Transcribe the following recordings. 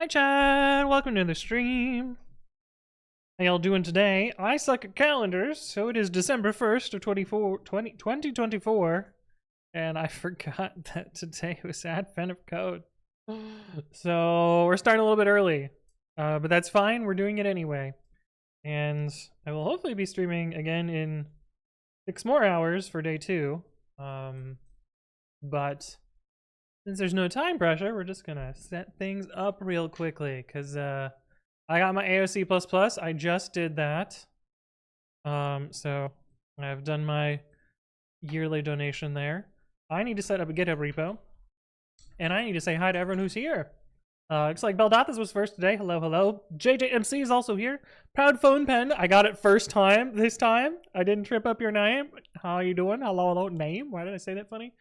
Hi Chad, welcome to the stream. How y'all doing today? I suck at calendars, so it is December 1st of 2024, and I forgot that today was Advent of Code. So we're starting a little bit early, but that's fine, we're doing it anyway. And I will hopefully be streaming again in 6 more hours for day 2. But since there's no time pressure, we're just gonna set things up real quickly, because I got my AOC++. I just did that. So I've done my yearly donation there. I need to set up a GitHub repo, and I need to say hi to everyone who's here. Looks like Beldathis was first today. Hello, hello. JJMC is also here. Proud Phone Pen. I got it first time this time. I didn't trip up your name. How are you doing? Hello, hello. Name? Why did I say that funny?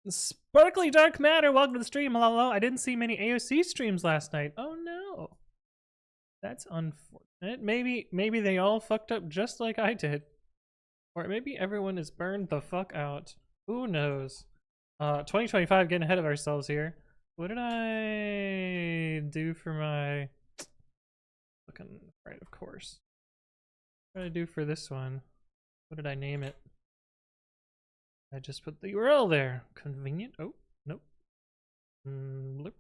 Sparkly Dark Matter, welcome to the stream. Hello, hello. I didn't see many AOC streams last night. Oh no. That's unfortunate. Maybe they all fucked up just like I did. Or maybe everyone is burned the fuck out. Who knows? 2025, getting ahead of ourselves here. What did I do for my... Looking right, of course. What did I do for this one? What did I name it? I just put the URL there. Convenient. Oh, nope. Bloop.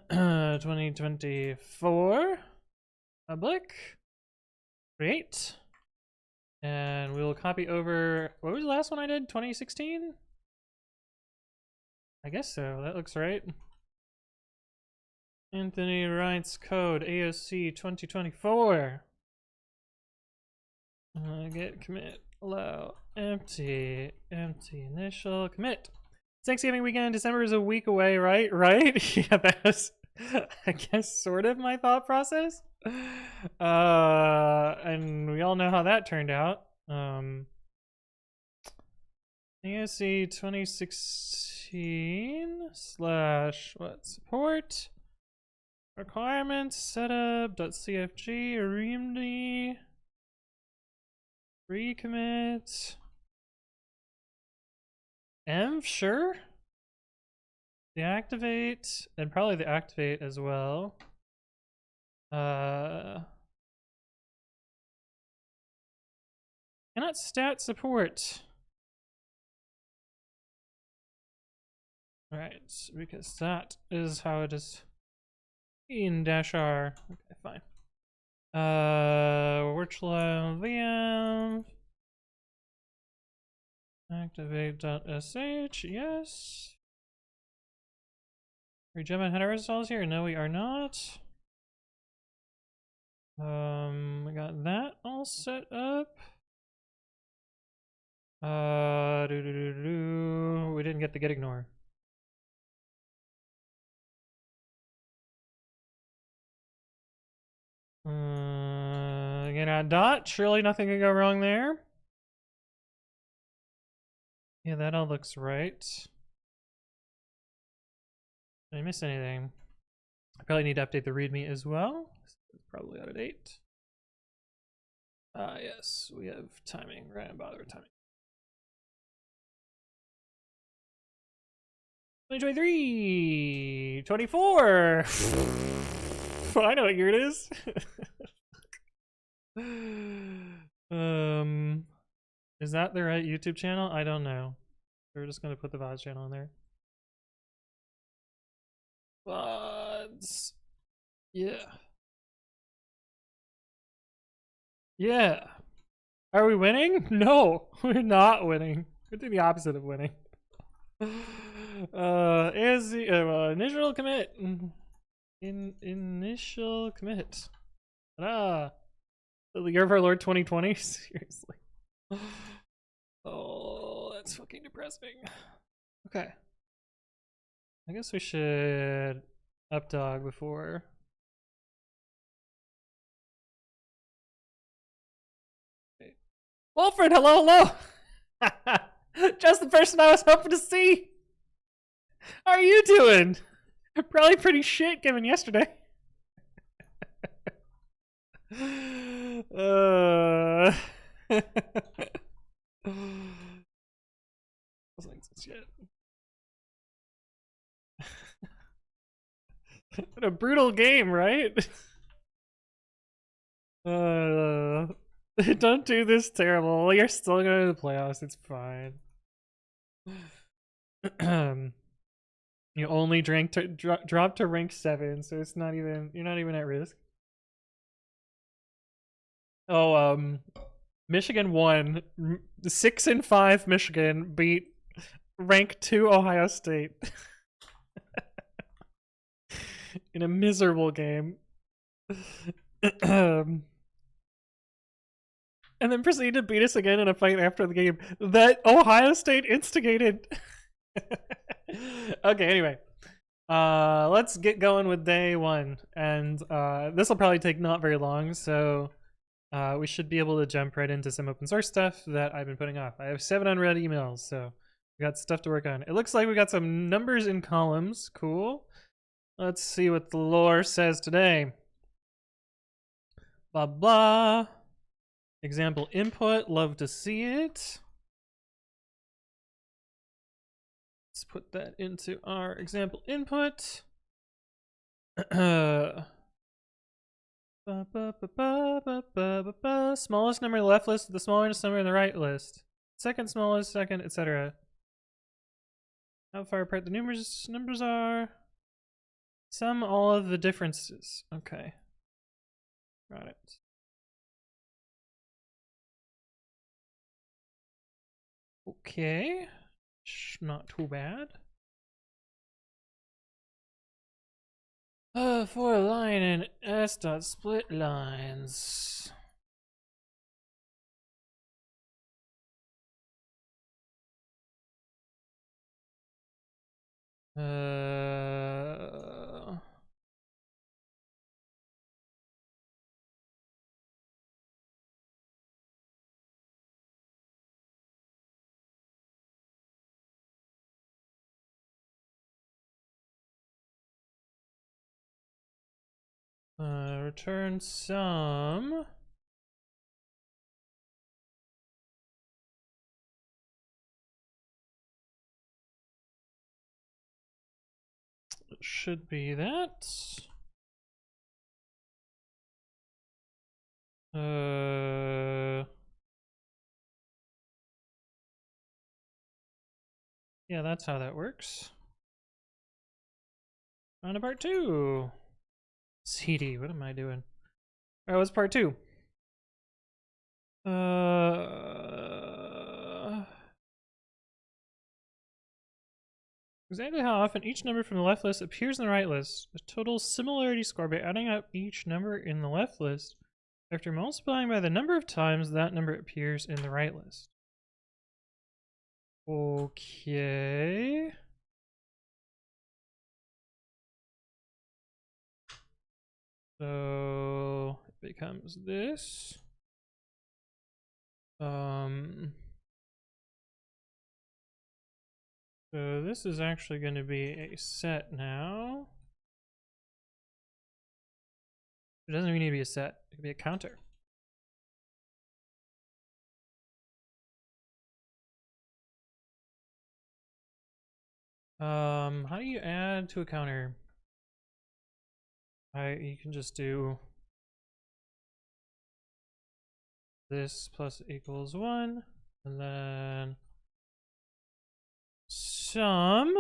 2024. Public. Create. And we will copy over. What was the last one I did? 2016? I guess so. That looks right. Anthony writes code AOC 2024. Git commit. Allow empty initial commit. Thanksgiving weekend, December is a week away, right? Yeah, that was, I guess, sort of my thought process. And we all know how that turned out. AOC 2016 / what support requirements setup.cfg reamd recommit env, sure. Deactivate, and probably the activate as well. Cannot stat support. Right, because that is how it is in -r. Okay, fine. Virtual VM activate.sh, yes. Are Gemma header installs here? No, we are not. We got that all set up. We didn't get the get ignore. Again, add dot. Surely nothing can go wrong there. Yeah, that all looks right. Did I miss anything? I probably need to update the README as well. It's probably out of date. Yes, we have timing. Right, bother with timing. 2023, 24. I know what year it is. Is that the right YouTube channel? I don't know. We're just gonna put the VODs channel in there. VODs. Yeah. Yeah. Are we winning? No, we're not winning. We're doing the opposite of winning. Is the initial commit. Initial commit. The year of our Lord 2020? Seriously. Oh, that's fucking depressing. Okay. I guess we should updog before. Wait. Wilfred, hello, hello! Just the person I was hoping to see! How are you doing? Probably pretty shit given yesterday. Shit. What a brutal game, right? Don't do this terrible. You're still going to the playoffs. It's fine. You only drop to rank 7, so it's not even, you're not even at risk. Oh, Michigan won. 6-5 Michigan beat rank 2 Ohio State in a miserable game. And then proceeded to beat us again in a fight after the game that Ohio State instigated. Okay, anyway. Let's get going with day 1. And this will probably take not very long, so we should be able to jump right into some open source stuff that I've been putting off. I have 7 unread emails, so we got stuff to work on. It looks like we got some numbers in columns. Cool. Let's see what the lore says today. Blah, blah. Example input. Love to see it. Let's put that into our example input. Smallest number in the left list, the smallest number in the right list. Second smallest, second, etc. How far apart the numbers are. Sum all of the differences. Okay. Got it. Okay. Not too bad. For a line in S dot split lines. Return sum. It should be that. Yeah, that's how that works. On to part 2. CD, what am I doing? Alright, what's part 2? Exactly how often each number from the left list appears in the right list. A total similarity score by adding up each number in the left list after multiplying by the number of times that number appears in the right list. Okay. So it becomes this. So this is actually going to be a set now. It doesn't even need to be a set. It could be a counter. How do you add to a counter? You can just do this plus equals 1, and then sum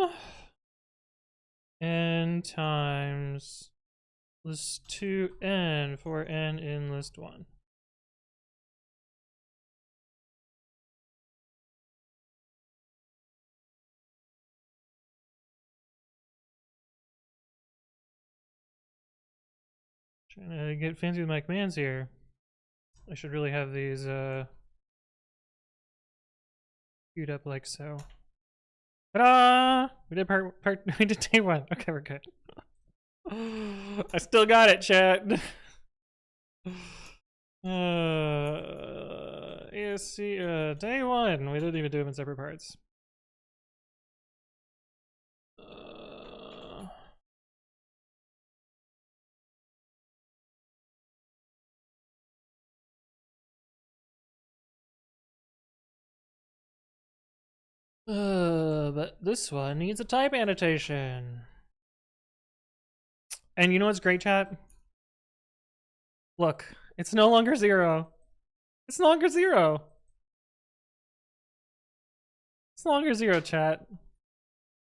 n times list 2n for n in list 1. Trying to get fancy with my commands here. I should really have these queued up like so. Ta-da! We did we did day 1. Okay, we're good. I still got it, chat. ASC, day 1. We didn't even do them in separate parts. But this one needs a type annotation. And you know what's great, chat? Look, it's no longer 0. It's no longer 0. It's no longer 0, chat.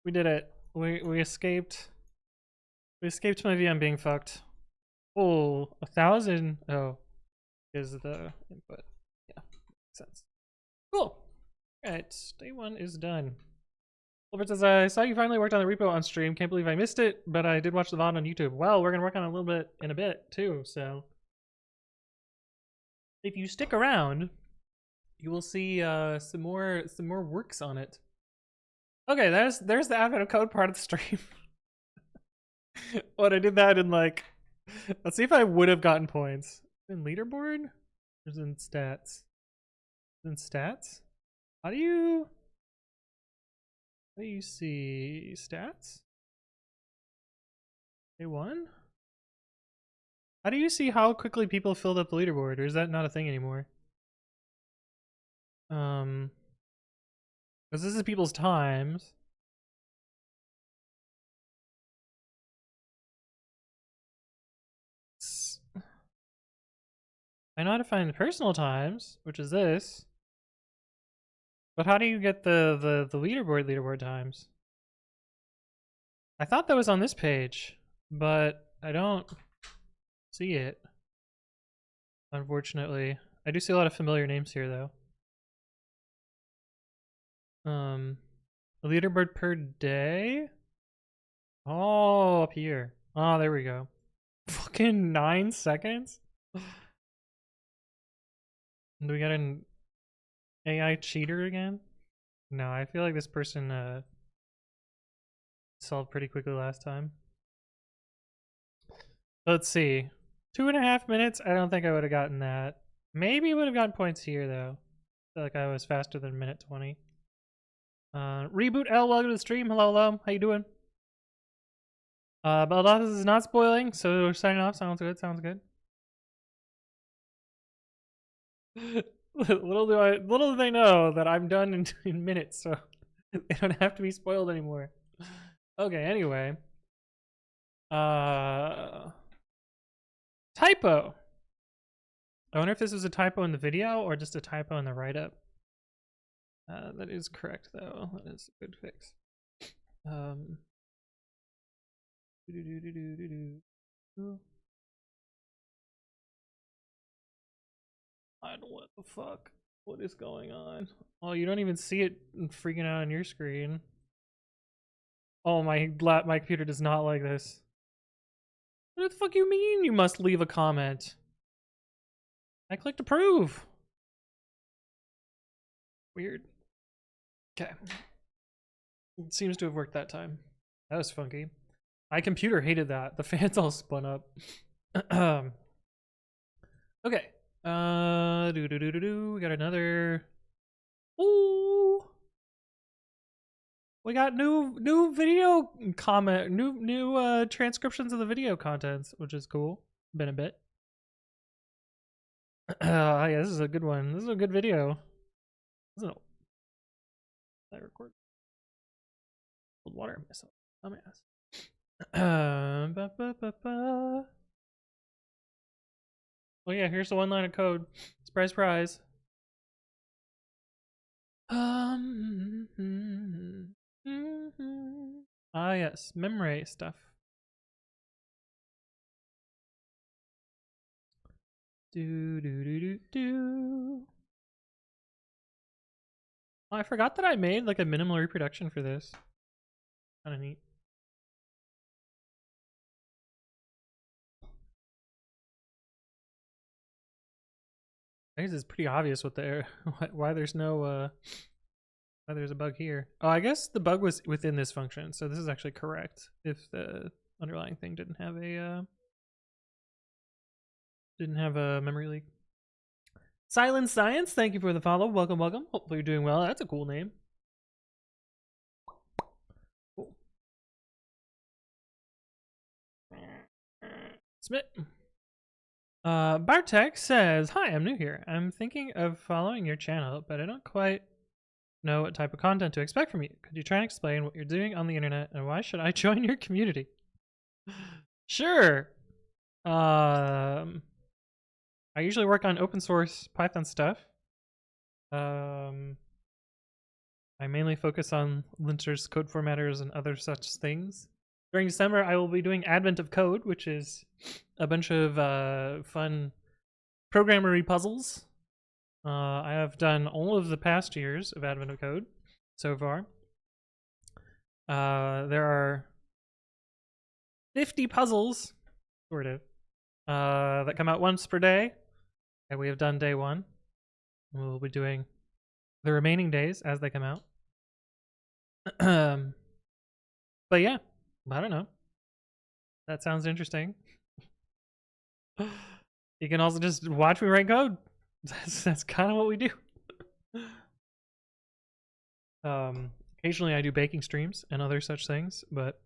We did it. We escaped. We escaped my VM being fucked. Oh, 1,000. Oh, is the input. Yeah, makes sense. Cool. Alright, day 1 is done. Wilbert says, I saw you finally worked on the repo on stream. Can't believe I missed it, but I did watch the VOD on YouTube. Well, we're gonna work on it a little bit in a bit too, so if you stick around, you will see some more works on it. Okay, there's the advent of code part of the stream. What I did that in like, let's see if I would have gotten points. In leaderboard? Or is it in stats? In stats? How do you see stats? A1? How do you see how quickly people filled up the leaderboard, or is that not a thing anymore? Because this is people's times. I know how to find the personal times, which is this. But how do you get the leaderboard times? I thought that was on this page, but I don't see it. Unfortunately. I do see a lot of familiar names here though. The leaderboard per day? Oh, up here. Oh, there we go. Fucking 9 seconds? Do we got an AI cheater again? No, I feel like this person solved pretty quickly last time. Let's see. 2.5 minutes? I don't think I would have gotten that. Maybe would have gotten points here though. I feel like I was faster than minute 20. Reboot L, welcome to the stream. Hello. How you doing? Baldas is not spoiling, so we're signing off. Sounds good. Little do they know that I'm done in minutes, so they don't have to be spoiled anymore. Okay, anyway. Typo. I wonder if this was a typo in the video or just a typo in the write-up. That is correct, though. That is a good fix. I don't know what the fuck. What is going on? Oh, you don't even see it freaking out on your screen. Oh, my computer does not like this. What the fuck you mean you must leave a comment? I clicked approve. Weird. Okay. It seems to have worked that time. That was funky. My computer hated that. The fans all spun up. Okay. We got another. Ooh. We got new video comment, new transcriptions of the video contents, which is cool. Been a bit. Yeah, this is a good one. This is a good video. I record cold water myself. Dumbass. Oh yeah, here's the 1 line of code. Surprise. Ah yes, memory stuff. Oh, I forgot that I made like a minimal reproduction for this. Kind of neat. I guess it's pretty obvious what why there's no why there's a bug here. Oh, I guess the bug was within this function, so this is actually correct if the underlying thing didn't have a memory leak. Silent Science, thank you for the follow. Welcome. Hopefully you're doing well. That's a cool name. Cool. Smith. Bartek says, hi, I'm new here. I'm thinking of following your channel, but I don't quite know what type of content to expect from you. Could you try and explain what you're doing on the internet and why should I join your community? Sure. I usually work on open source Python stuff. I mainly focus on linters, code formatters, and other such things. During December, I will be doing Advent of Code, which is a bunch of fun programmery puzzles. I have done all of the past years of Advent of Code so far. There are 50 puzzles, sort of, that come out once per day, and we have done day 1. We'll be doing the remaining days as they come out. But yeah, I don't know. That sounds interesting. You can also just watch me write code. That's kind of what we do. Occasionally I do baking streams and other such things, but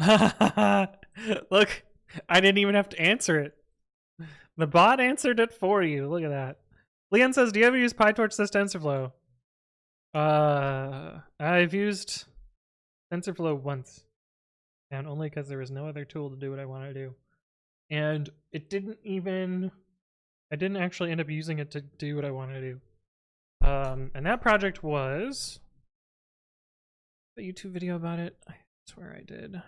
look, I didn't even have to answer it. The bot answered it for you. Look at that. Leon says, do you ever use PyTorch this TensorFlow? I've used TensorFlow once, and only because there was no other tool to do what I want to do. And it didn't even, I didn't actually end up using it to do what I want to do. And that project was a YouTube video about it. I swear I did.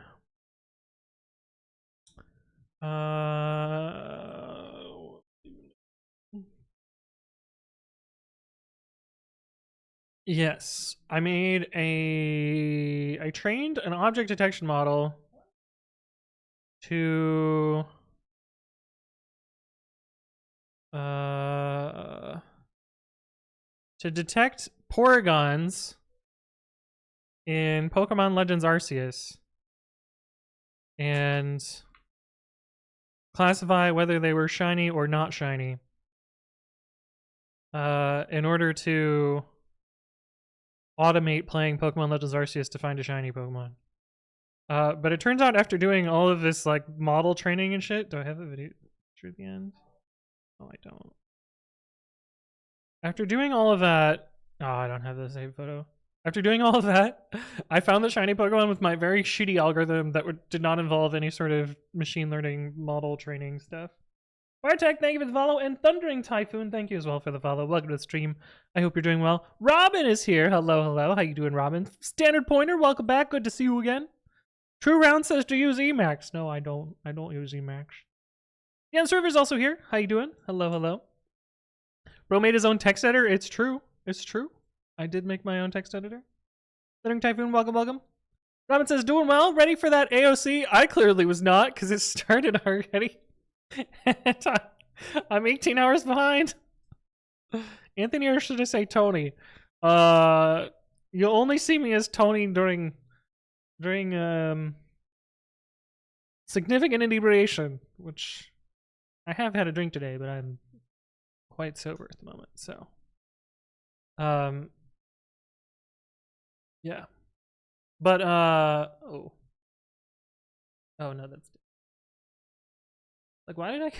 Yes, I trained an object detection model to detect porygons in Pokemon Legends Arceus and classify whether they were shiny or not shiny in order to automate playing Pokemon Legends Arceus to find a shiny Pokemon. But it turns out after doing all of this like model training and shit, do I have the video at the end? Oh, I don't. After doing all of that, oh, I don't have the save photo. After doing all of that, I found the shiny Pokemon with my very shitty algorithm that did not involve any sort of machine learning model training stuff. Bartek, thank you for the follow, and Thundering Typhoon, thank you as well for the follow. Welcome to the stream. I hope you're doing well. Robin is here. Hello, hello. How you doing, Robin? Standard Pointer, welcome back. Good to see you again. True Round says to use Emacs. No, I don't. I don't use Emacs. Yeah, Server's also here. How you doing? Hello, hello. Ro made his own text editor. It's true. It's true. I did make my own text editor. Thundering Typhoon, welcome, welcome. Robin says, doing well. Ready for that AOC? I clearly was not, because it started already. I'm 18 hours behind. Anthony, or should I say Tony? You'll only see me as Tony during significant inebriation, which I have had a drink today, but I'm quite sober at the moment, so yeah. But oh no, that's like, why did I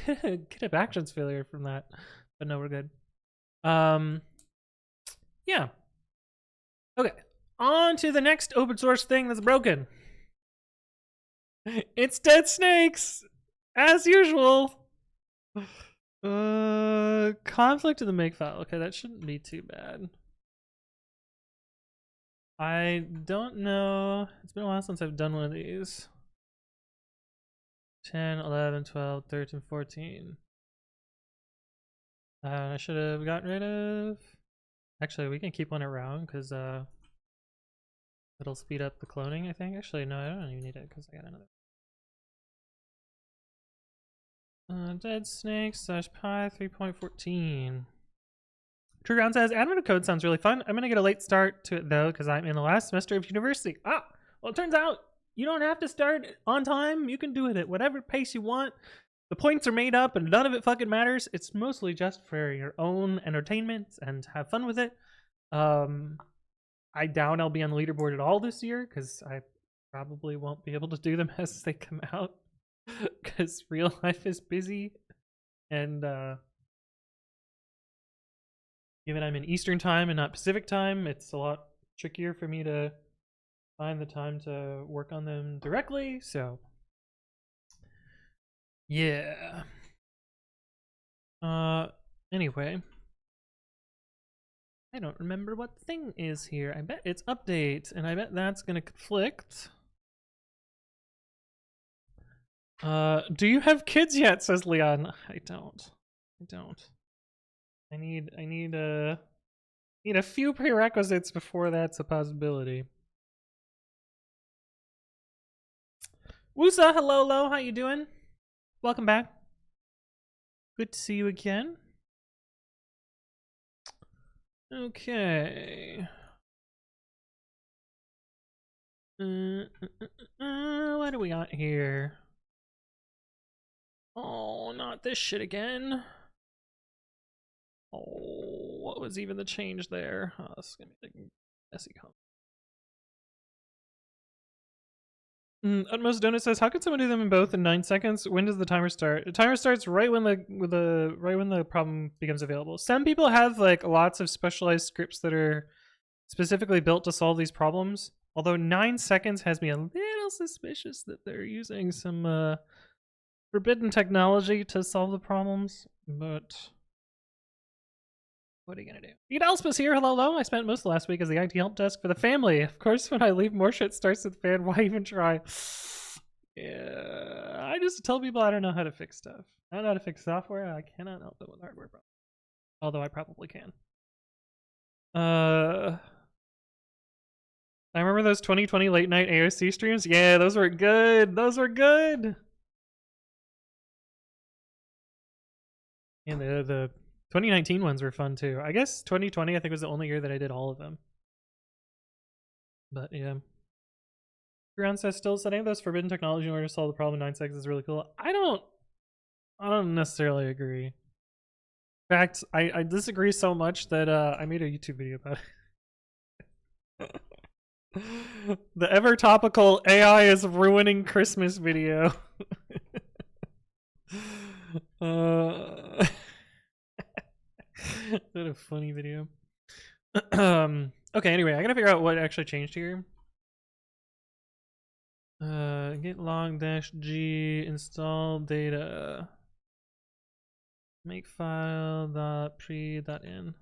get a background failure from that? But no, we're good. Yeah. Okay. On to the next open source thing that's broken. It's Dead Snakes, as usual. Conflict in the makefile. Okay, that shouldn't be too bad. I don't know. It's been a while since I've done one of these. 10, 11, 12, 13, 14. I should have gotten rid of... Actually, we can keep one around because it'll speed up the cloning, I think. Actually, no, I don't even need it because I got another. Dead Snakes / Pi 3.14. True Ground says, Advent of Code sounds really fun. I'm going to get a late start to it, though, because I'm in the last semester of university. Ah! Well, it turns out you don't have to start on time. You can do it at whatever pace you want. The points are made up, and none of it fucking matters. It's mostly just for your own entertainment and have fun with it. I doubt I'll be on the leaderboard at all this year, because I probably won't be able to do them as they come out, because real life is busy, and given I'm in Eastern time and not Pacific time, it's a lot trickier for me to find the time to work on them directly, so Yeah. Anyway. I don't remember what thing is here. I bet it's update, and I bet that's gonna conflict. Do you have kids yet? Says Leon. I don't. I need a few prerequisites before that's a possibility. Woosa, hello, how you doing? Welcome back. Good to see you again. Okay. What do we got here? Oh, not this shit again. Oh, what was even the change there? Oh, this is gonna be a messy comment. Utmost Donut says, "How could someone do them in both in 9 seconds? When does the timer start?" The timer starts right when the problem becomes available. Some people have like lots of specialized scripts that are specifically built to solve these problems. Although 9 seconds has me a little suspicious that they're using some forbidden technology to solve the problems. But what are you gonna do? Pete Elspeth's here. Hello. I spent most of last week as the IT help desk for the family. Of course, when I leave, more shit starts with the fan. Why even try? Yeah, I just tell people I don't know how to fix stuff. I don't know how to fix software. I cannot help them with hardware problems. Although I probably can. I remember those 2020 late night AOC streams. Yeah, those were good. Those were good. And the 2019 ones were fun too. I guess 2020 I think was the only year that I did all of them. But yeah. Ground says still setting those forbidden technology in order to solve the problem in 9 seconds is really cool. I don't necessarily agree. In fact, I disagree so much that I made a YouTube video about it. The ever topical AI is ruining Christmas video. What a funny video. Okay, anyway, I gotta figure out what actually changed here. Git log -g install data. Make file dot pre dot in.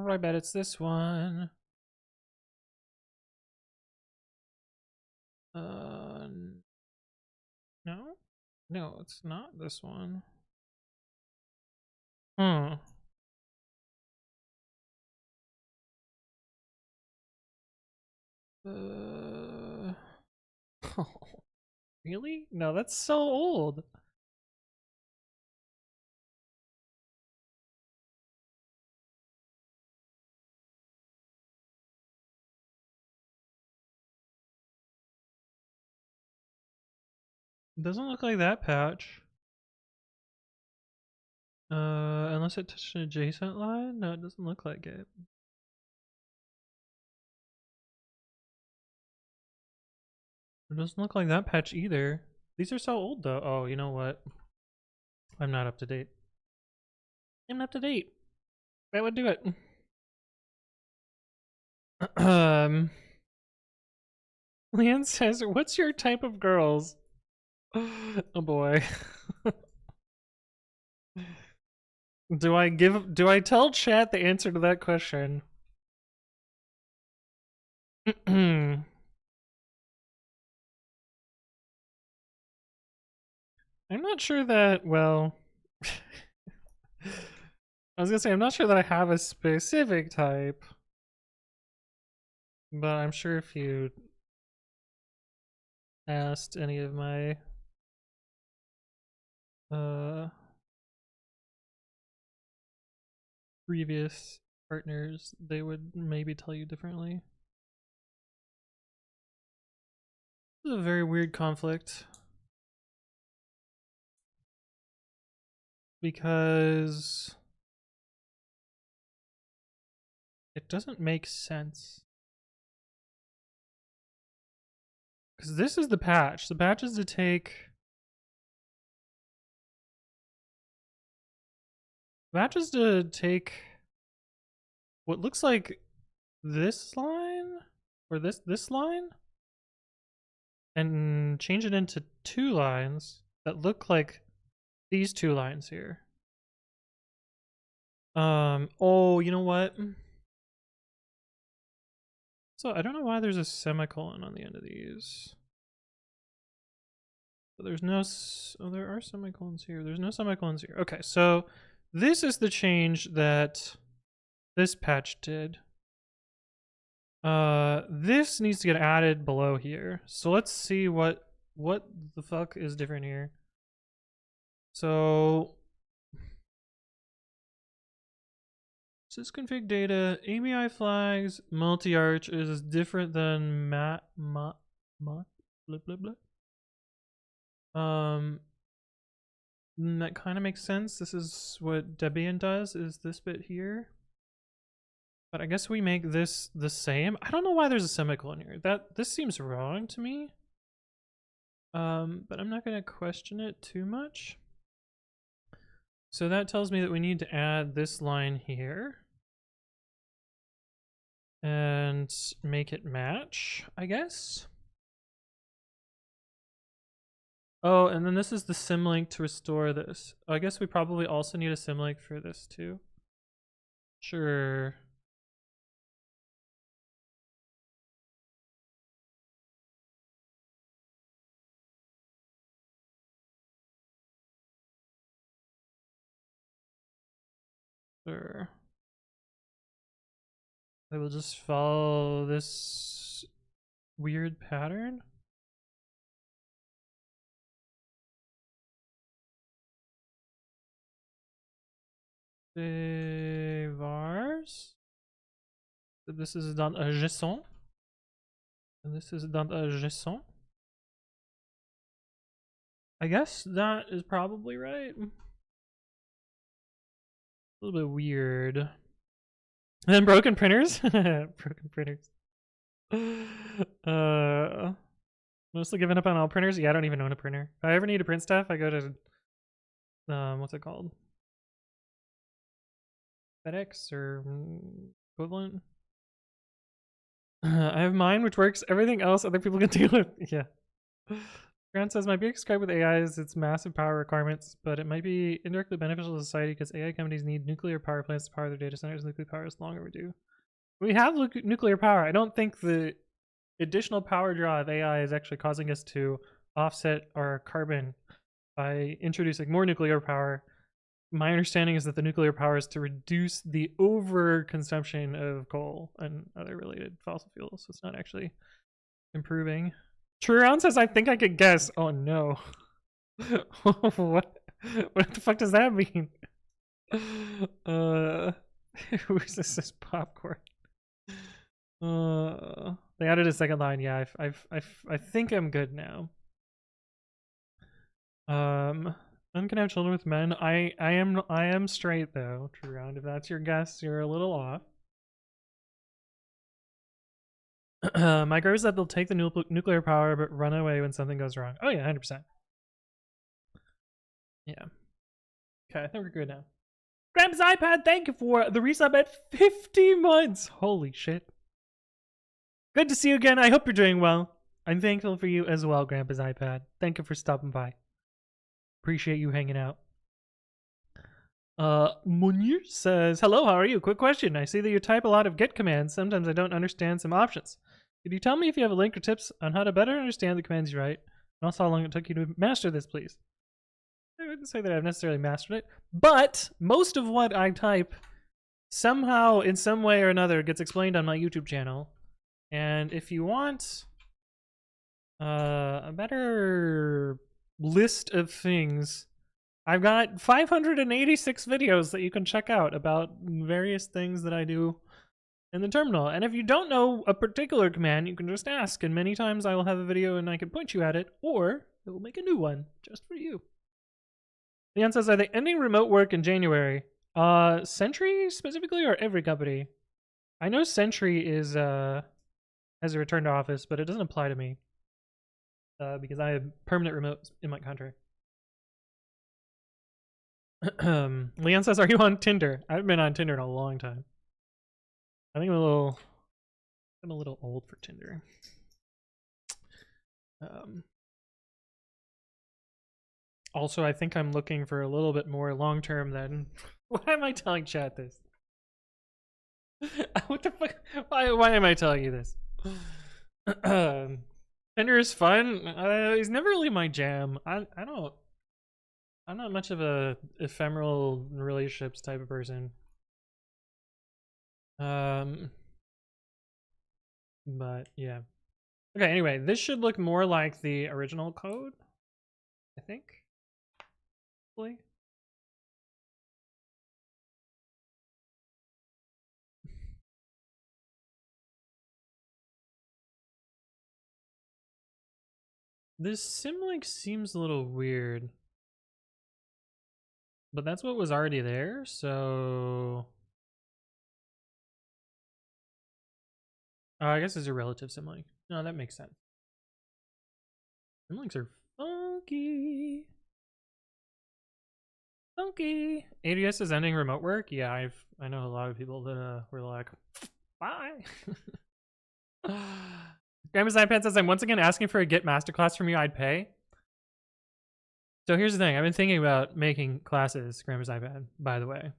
I bet it's this one. No? No, it's not this one. Hmm. Oh, really? No, that's so old. It doesn't look like that patch. Unless it touched an adjacent line? No, it doesn't look like it. It doesn't look like that patch either. These are so old though. Oh, you know what? I'm not up to date. I'm not up to date. That would do it. Leanne says, "What's your type of girls?" Oh boy. Do I tell chat the answer to that question? I'm not sure that, well, I was gonna say, I'm not sure that I have a specific type, but I'm sure if you asked any of my previous partners, they would maybe tell you differently. This is a very weird conflict. Because it doesn't make sense. Because this is the patch. The patch is to take... Patch is to take what looks like this line, or this line, and change it into 2 lines that look like these 2 lines here. Oh, you know what? So I don't know why there's a semicolon on the end of these. But there's no, oh, there are semicolons here. There's no semicolons here. Okay, so this is the change that this patch did. This needs to get added below here. So let's see what the fuck is different here. So sysconfig data, ABI flags, multi-arch is different than blah blah blah. That kind of makes sense. This is what Debian does, is this bit here. But I guess we make this the same. I don't know why there's a semicolon here. This seems wrong to me. But I'm not gonna question it too much. So that tells me that we need to add this line here. And make it match, I guess. Oh, and then this is the symlink to restore this. I guess we probably also need a symlink for this too. Sure. Sure. I will just follow this weird pattern. Vars. This is dans a JSON. And this is dans a JSON. I guess that is probably right. A little bit weird. And then broken printers. Broken printers. Mostly giving up on all printers. Yeah, I don't even own a printer. If I ever need to print stuff, I go to what's it called? FedEx or equivalent. I have mine, which works. Everything else other people can deal with. Yeah. Grant says, my biggest gripe with AI is its massive power requirements, but it might be indirectly beneficial to society because AI companies need nuclear power plants to power their data centers. Nuclear power is long overdue. We have nuclear power. I don't think the additional power draw of AI is actually causing us to offset our carbon by introducing more nuclear power. My understanding is that the nuclear power is to reduce the overconsumption of coal and other related fossil fuels. So it's not actually improving. Truron says, I think I could guess. Oh no. What the fuck does that mean? Who's this popcorn? They added a second line. Yeah, I think I'm good now. Men can have children with men. I am straight though, Truron. If that's your guess, you're a little off. My girl is that they'll take the nuclear power but run away when something goes wrong. Oh yeah, 100%. Yeah. Okay, I think we're good now. Grandpa's iPad, thank you for the resub at 50 months. Holy shit. Good to see you again. I hope you're doing well. I'm thankful for you as well, Grandpa's iPad. Thank you for stopping by. Appreciate you hanging out. Munir says, hello, how are you? Quick question. I see that you type a lot of get commands. Sometimes I don't understand some options. Could you tell me if you have a link or tips on how to better understand the commands you write? And also how long it took you to master this, please? I wouldn't say that I've necessarily mastered it, but most of what I type somehow, in some way or another, gets explained on my YouTube channel. And if you want a better list of things, I've got 586 videos that you can check out about various things that I do in the terminal. And if you don't know a particular command, you can just ask, and many times I will have a video and I can point you at it, or it will make a new one just for you. Leon says, are they ending remote work in January? Sentry specifically, or every company? I know Sentry is has a return to office, but it doesn't apply to me. because I have permanent remote in my contract. Leon says, "Are you on Tinder?" I haven't been on Tinder in a long time. I think I'm a little old for Tinder. Also, I think I'm looking for a little bit more long term than. Why am I telling chat this? What the fuck? Why am I telling you this? Tinder is fun. It's never really my jam. I'm not much of a ephemeral relationships type of person. But yeah. Okay, anyway, this should look more like the original code, I think. Hopefully. This symlink seems a little weird. But that's what was already there, so... I guess it's a relative symlink. No, that makes sense. Symlinks are funky. Funky. ADS is ending remote work? Yeah, I know a lot of people that were like, bye. Grandma's iPad says, I'm once again asking for a Git masterclass from you, I'd pay. So here's the thing, I've been thinking about making classes, Grandma's iPad, by the way.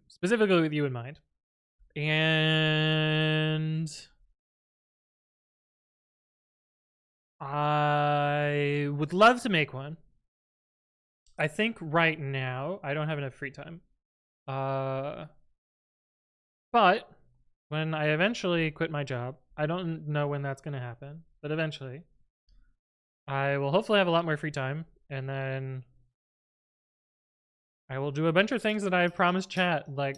Specifically with you in mind. And I would love to make one. I think right now I don't have enough free time. But when I eventually quit my job, I don't know when that's going to happen, but eventually I will hopefully have a lot more free time, and then I will do a bunch of things that I have promised chat, like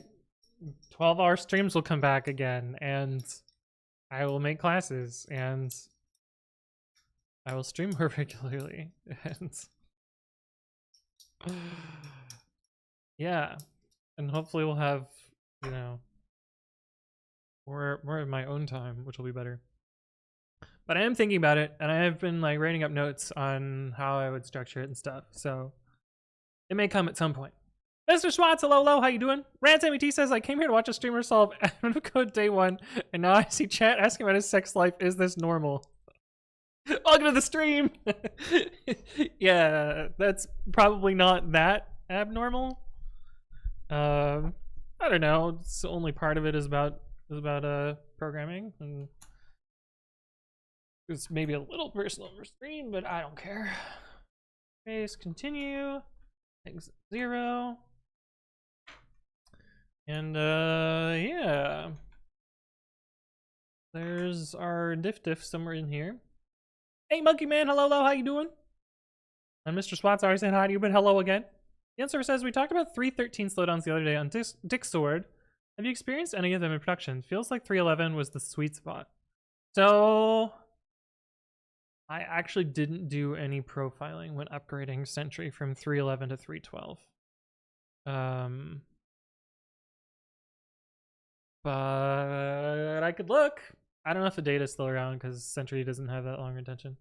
12-hour streams will come back again, and I will make classes, and I will stream more regularly, and yeah, and hopefully we'll have, you know, more of my own time, which will be better. But I am thinking about it, and I have been like writing up notes on how I would structure it and stuff, so it may come at some point. Mr. Schwatz, hello, how you doing? Rant MET says, I came here to watch a streamer solve admin code day one, and now I see chat asking about his sex life. Is this normal? Welcome to the stream! Yeah, that's probably not that abnormal. I don't know. It's only part of it is about programming, and it's maybe a little personal for stream, but I don't care. Space, continue. Exit 0. And yeah. There's our diff somewhere in here. Hey Monkey Man, hello, how you doing? And Mr. Swats already said hi to you, but hello again. The answer says, we talked about 313 slowdowns the other day on Dixword. Have you experienced any of them in production? Feels like 311 was the sweet spot. So I actually didn't do any profiling when upgrading Sentry from 311 to 312. But I could look. I don't know if the data is still around because Sentry doesn't have that long retention.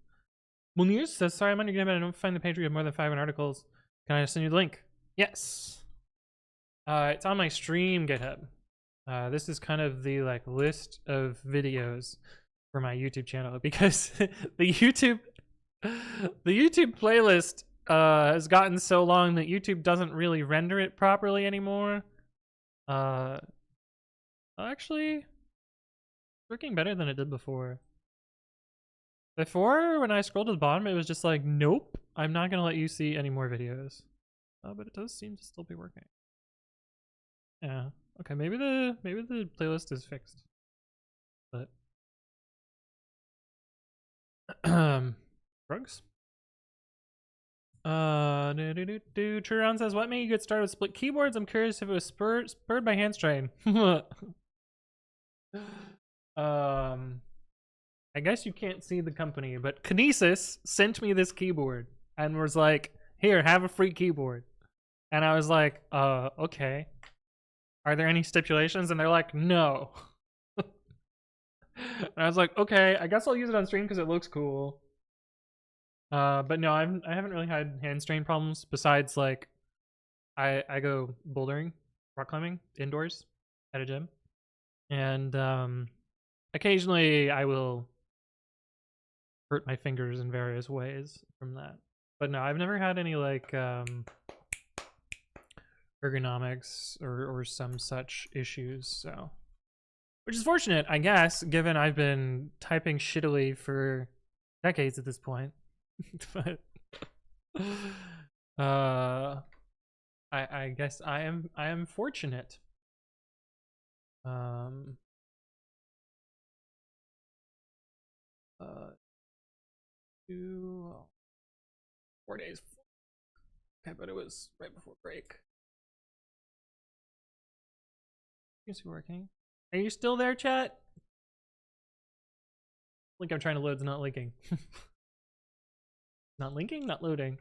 Munir says, sorry, I'm on your GitHub and I don't find the page where you have more than 500 articles. Can I send you the link? Yes. It's on my stream GitHub. This is kind of the like list of videos for my YouTube channel because the YouTube playlist has gotten so long that YouTube doesn't really render it properly anymore. Actually, working better than it did before. Before, when I scrolled to the bottom, it was just like, nope, I'm not gonna let you see any more videos. But it does seem to still be working. Yeah. Okay, maybe the playlist is fixed. But drugs? Chiron says, what made you get started with split keyboards? I'm curious if it was spurred by hand strain. I guess you can't see the company, but Kinesis sent me this keyboard and was like, here, have a free keyboard. And I was like, okay. Are there any stipulations? And they're like, no. And I was like, okay, I guess I'll use it on stream because it looks cool. But no, I haven't really had hand strain problems besides like I go bouldering, rock climbing indoors at a gym, and occasionally I will hurt my fingers in various ways from that. But no, I've never had any like ergonomics or some such issues, so which is fortunate, I guess, given I've been typing shittily for decades at this point. But I guess I am fortunate. Um uh 4 days. Okay, but it was right before break. Is it working? Are you still there, chat? Link I'm trying to load is not linking. Not linking, not loading.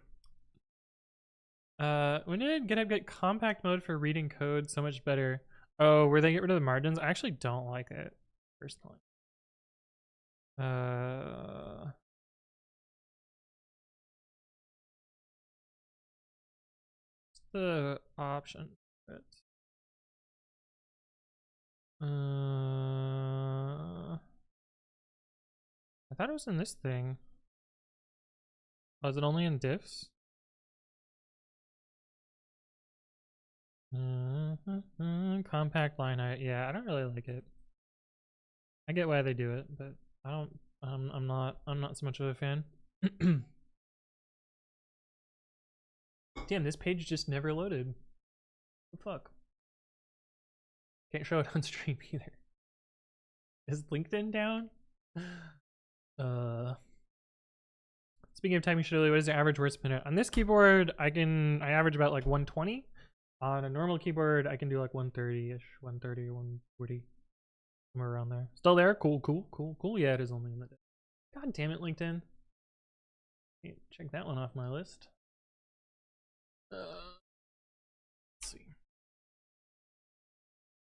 When did GitHub get compact mode for reading code so much better? Oh, where they get rid of the margins? I actually don't like it, personally. What's the option for it? I thought it was in this thing. Oh, is it only in diffs? Compact line height. Yeah, I don't really like it. I get why they do it, but I don't. I'm not so much of a fan. Damn, this page just never loaded. What the fuck? Can't show it on stream either. Is LinkedIn down? Speaking of typing shittily, what is the average words per minute? On this keyboard, I average about like 120. On a normal keyboard, I can do like 130-ish, 130, 140. Somewhere around there. Still there? Cool. Yeah, it is only in the day. God damn it, LinkedIn. Check that one off my list. Let's see.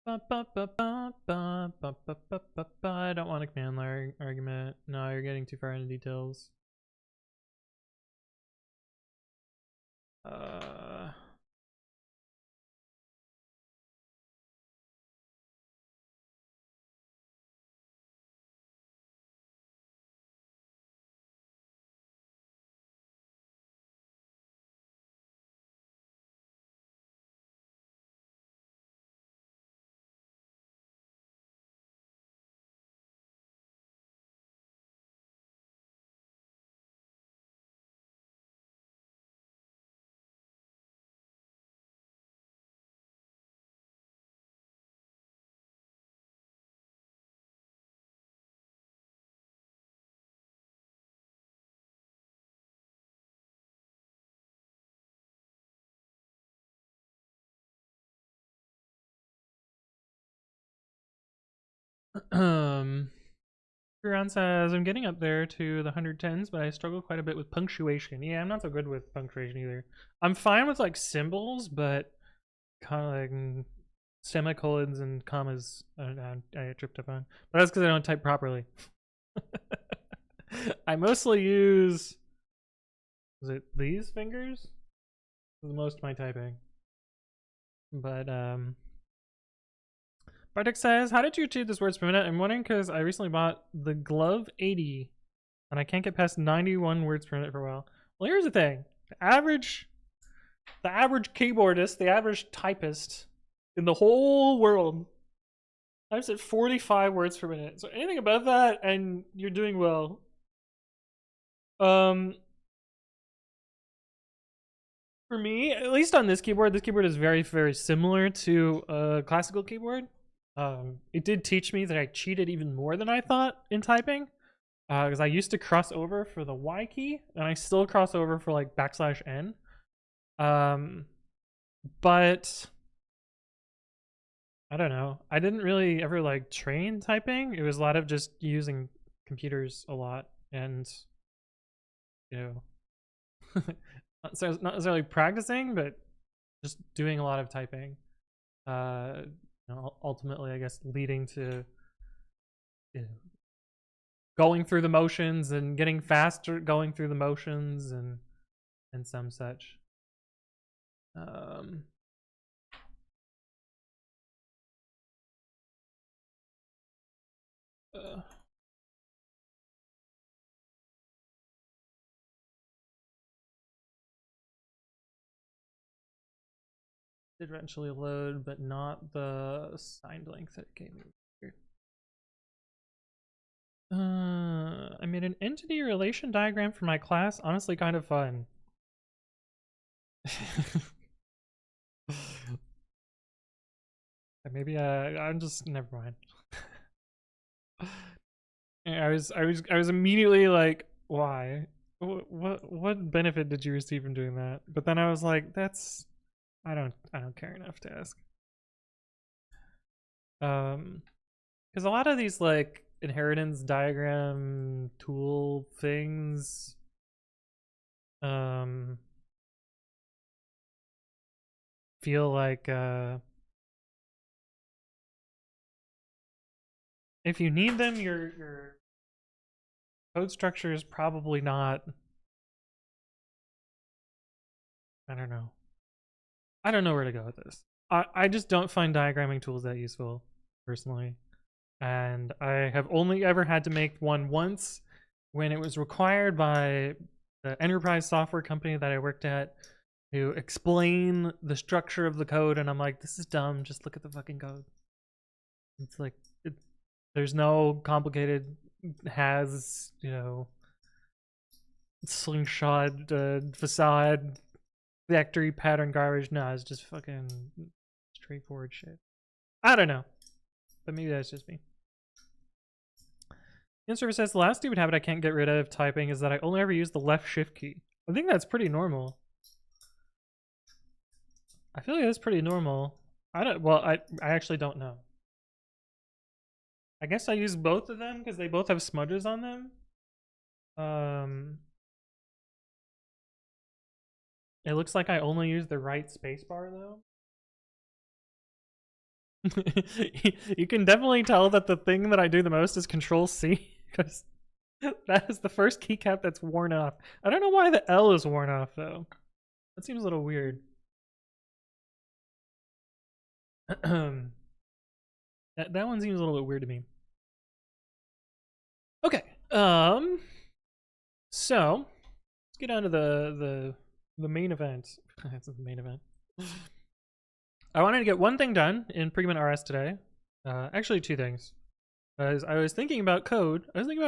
I don't want a command line argument. No, you're getting too far into details. Kuran says, I'm getting up there to the 110s, but I struggle quite a bit with punctuation. Yeah, I'm not so good with punctuation either. I'm fine with like symbols, but kind of like semicolons and commas I tripped up on. But that's because I don't type properly. I mostly use, is it these fingers? For most of my typing. But Bartek says, how did you achieve this words per minute? I'm wondering because I recently bought the Glove 80 and I can't get past 91 words per minute for a while. Well, here's the thing. The average keyboardist, the average typist in the whole world types at 45 words per minute. So anything above that and you're doing well. For me, at least on this keyboard is very, very similar to a classical keyboard. It did teach me that I cheated even more than I thought in typing, because I used to cross over for the Y key, and I still cross over for like \n. But I don't know. I didn't really ever like train typing. It was a lot of just using computers a lot, and you know, not necessarily practicing, but just doing a lot of typing. Ultimately, I guess, leading to going through the motions and getting faster going through the motions and some such. Did eventually load, but not the signed link that it gave me. I made an entity relation diagram for my class. Honestly, kind of fun. Maybe I'm just never mind. I was immediately like, why? What benefit did you receive from doing that? But then I was like, that's I don't care enough to ask. Because a lot of these like inheritance diagram tool things, feel like if you need them, your code structure is probably not. I don't know. I don't know where to go with this. I just don't find diagramming tools that useful, personally. And I have only ever had to make one once when it was required by the enterprise software company that I worked at to explain the structure of the code, and I'm like, this is dumb, just look at the fucking code. It's like, there's no complicated slingshot, facade, factory pattern garbage. No, it's just fucking straightforward shit. I don't know, but maybe that's just me. In-server says the last stupid habit I can't get rid of typing is that I only ever use the left shift key. I think that's pretty normal. I feel like that's pretty normal. I actually don't know. I guess I use both of them because they both have smudges on them. It looks like I only use the right spacebar though. You can definitely tell that the thing that I do the most is Control C because that is the first keycap that's worn off. I don't know why the L is worn off though. That seems a little weird. that one seems a little bit weird to me. Okay. So let's get on to the main event. That's the main event. I wanted to get one thing done in Pigment RS today. Actually, two things. As I was thinking about code, I was thinking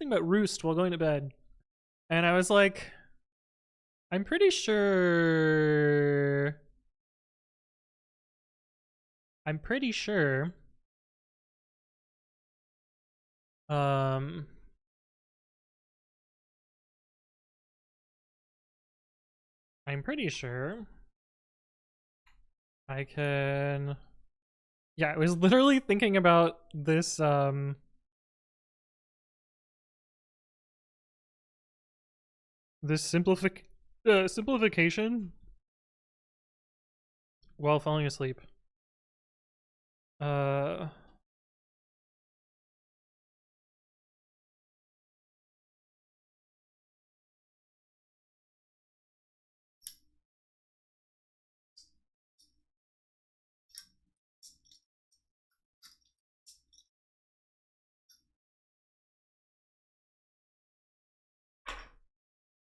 about roost while going to bed, and I was like, I'm pretty sure. I'm pretty sure. I'm pretty sure I can. Yeah, I was literally thinking about this. This simplification while falling asleep.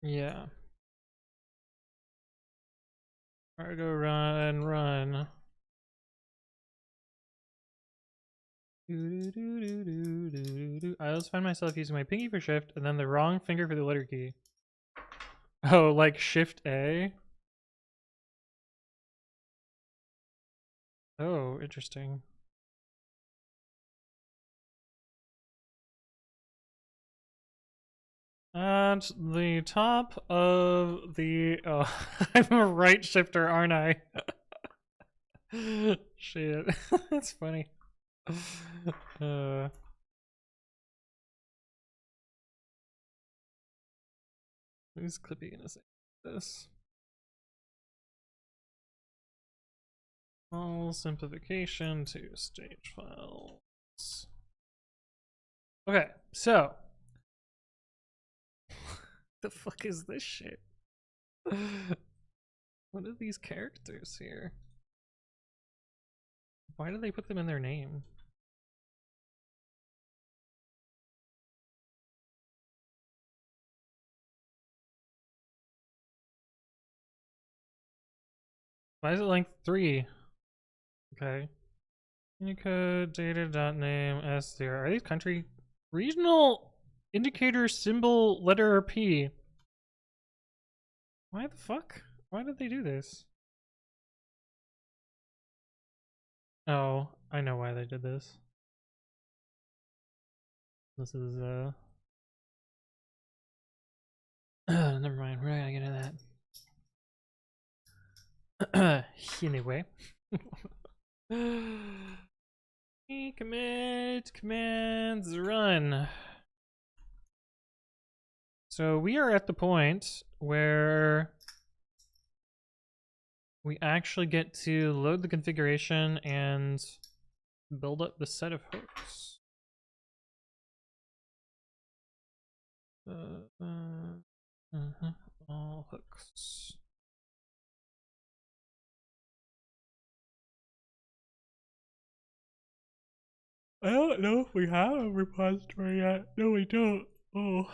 Yeah. Cargo run. I always find myself using my pinky for shift and then the wrong finger for the letter key. Oh, like shift A? Oh, interesting. At the top of the... Oh, I'm a right shifter, aren't I? Shit. That's funny. Who's Clippy gonna say this? All simplification to stage files. Okay, so the fuck is this shit? What are these characters here? Why do they put them in their name? Why is it length 3? Okay. Unicode data.name S0. Are these country regional indicator symbol letter P? Why the fuck? Why did they do this? Oh, I know why they did this. This is never mind, we're not gonna get into that. Anyway. Commit, commands, run. So we are at the point where we actually get to load the configuration and build up the set of hooks. All hooks. I don't know if we have a repository yet. No, we don't. Oh.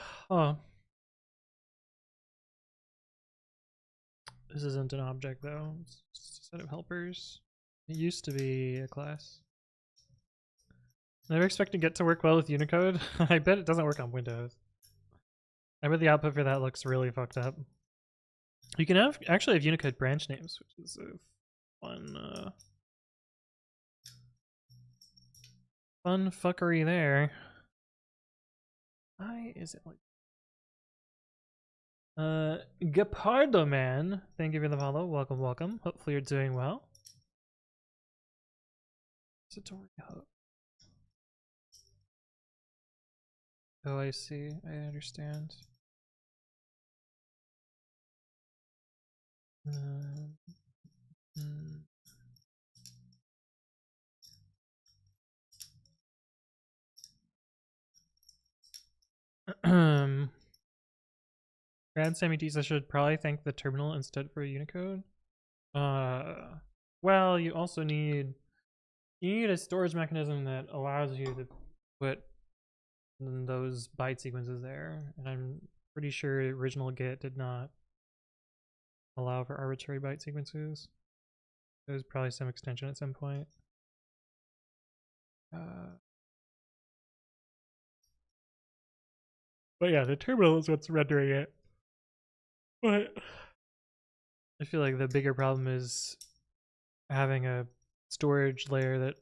This isn't an object though. It's just a set of helpers. It used to be a class. Never expect to get to work well with Unicode. I bet it doesn't work on Windows. I bet the output for that looks really fucked up. You can actually have Unicode branch names, which is a fun fuckery there. Why is it like Gepardo Man, thank you for the follow. Welcome, welcome. Hopefully you're doing well. Satori Hook. Oh, I see. I understand. Grad Sammy Tisa should probably thank the terminal instead for Unicode. Well, you also need a storage mechanism that allows you to put those byte sequences there, and I'm pretty sure original Git did not allow for arbitrary byte sequences. There's probably some extension at some point. But yeah, the terminal is what's rendering it. But I feel like the bigger problem is having a storage layer that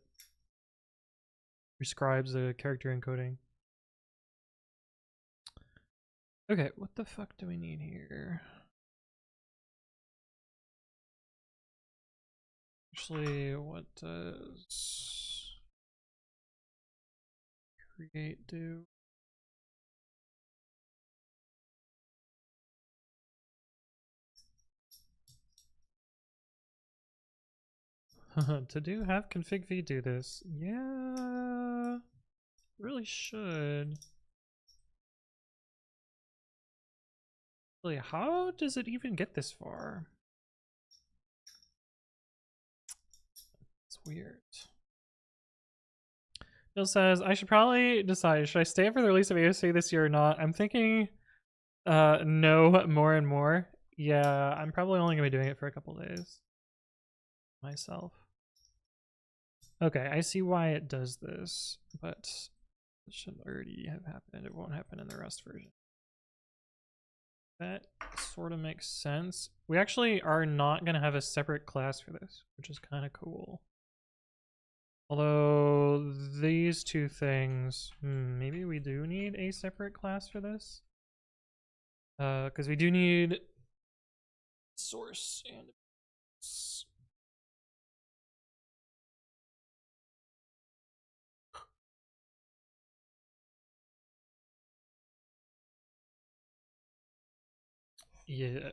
prescribes the character encoding. Okay, what the fuck do we need here? Actually, what does create do? To do have config v do this. Yeah, really should. Really, how does it even get this far? It's weird. Bill says, I should probably decide, should I stay for the release of AOC this year or not? I'm thinking no more and more. Yeah, I'm probably only gonna be doing it for a couple days myself. Okay, I see why it does this, but it should already have happened. It won't happen in the Rust version. That sort of makes sense. We actually are not going to have a separate class for this, which is kind of cool. Although these two things, maybe we do need a separate class for this. Because we do need source and yeah.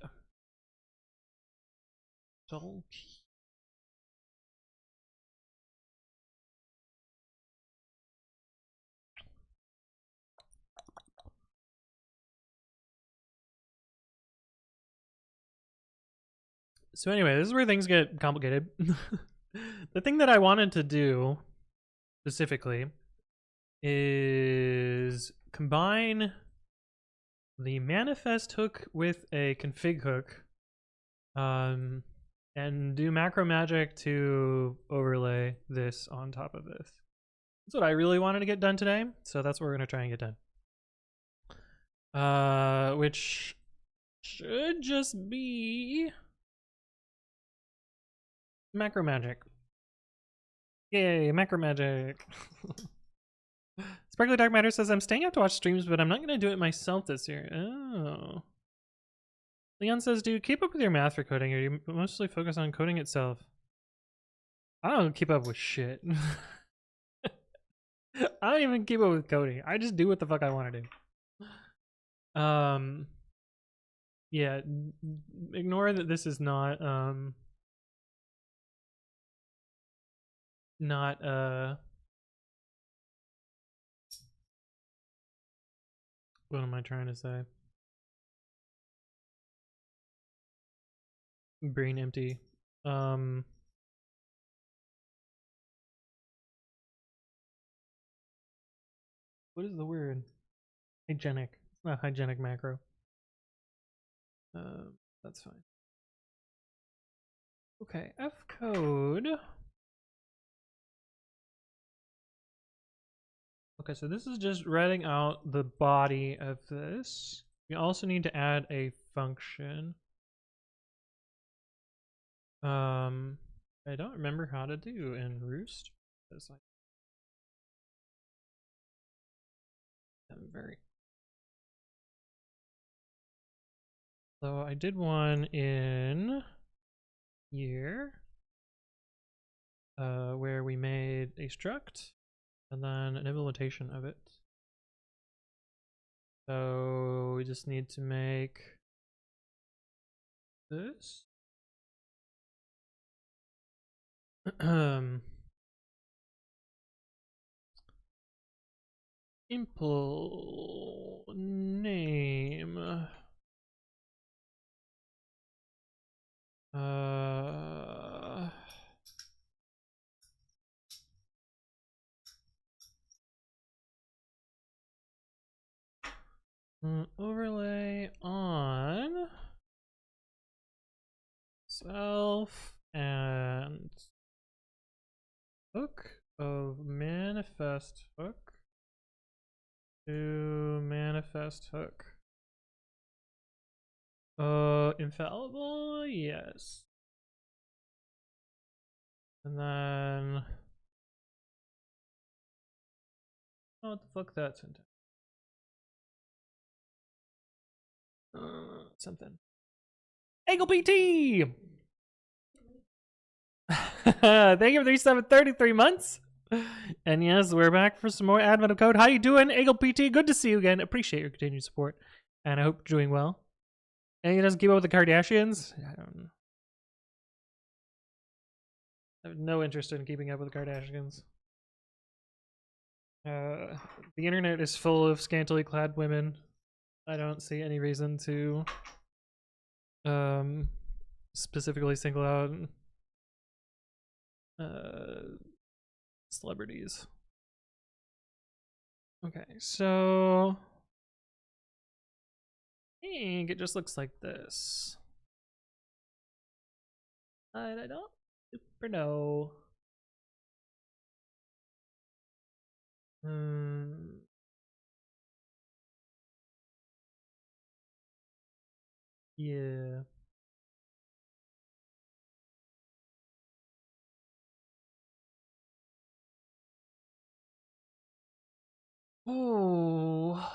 So anyway, this is where things get complicated. The thing that I wanted to do specifically is combine the manifest hook with a config hook, and do macro magic to overlay this on top of this. That's what I really wanted to get done today, so that's what we're gonna try and get done. Which should just be macro magic. Yay, macro magic. Sparkly Dark Matter says, I'm staying up to watch streams, but I'm not going to do it myself this year. Oh. Leon says, dude, keep up with your math for coding, or you mostly focus on coding itself? I don't keep up with shit. I don't even keep up with coding. I just do what the fuck I want to do. Yeah, ignore that this is not, what am I trying to say? Brain empty. What is the word? Hygienic. It's not hygienic macro. That's fine. Okay, F code. Okay, so this is just writing out the body of this. We also need to add a function. I don't remember how to do in roost. I'm very. So I did one in here, where we made a struct and then an implementation of it. So we just need to make this. Impl name. Overlay on self and hook of manifest hook to manifest hook. Infallible, yes. And then what the fuck that syntax? Something. Angle PT! Thank you for 3733 months. And yes, we're back for some more Advent of Code. How you doing, Angle PT? Good to see you again. Appreciate your continued support. And I hope you're doing well. And he doesn't keep up with the Kardashians? I don't know. I have no interest in keeping up with the Kardashians. The internet is full of scantily clad women. I don't see any reason to specifically single out celebrities. Okay, so I think it just looks like this. I don't super know. Yeah. Oh.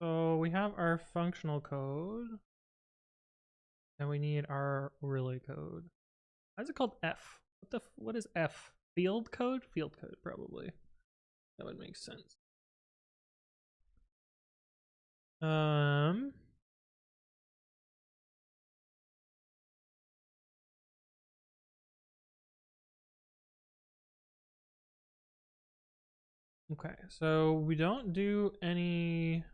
So we have our functional code, and we need our relay code. Why is it called F? What is F? Field code? Field code, probably. That would make sense. Okay, so we don't do any.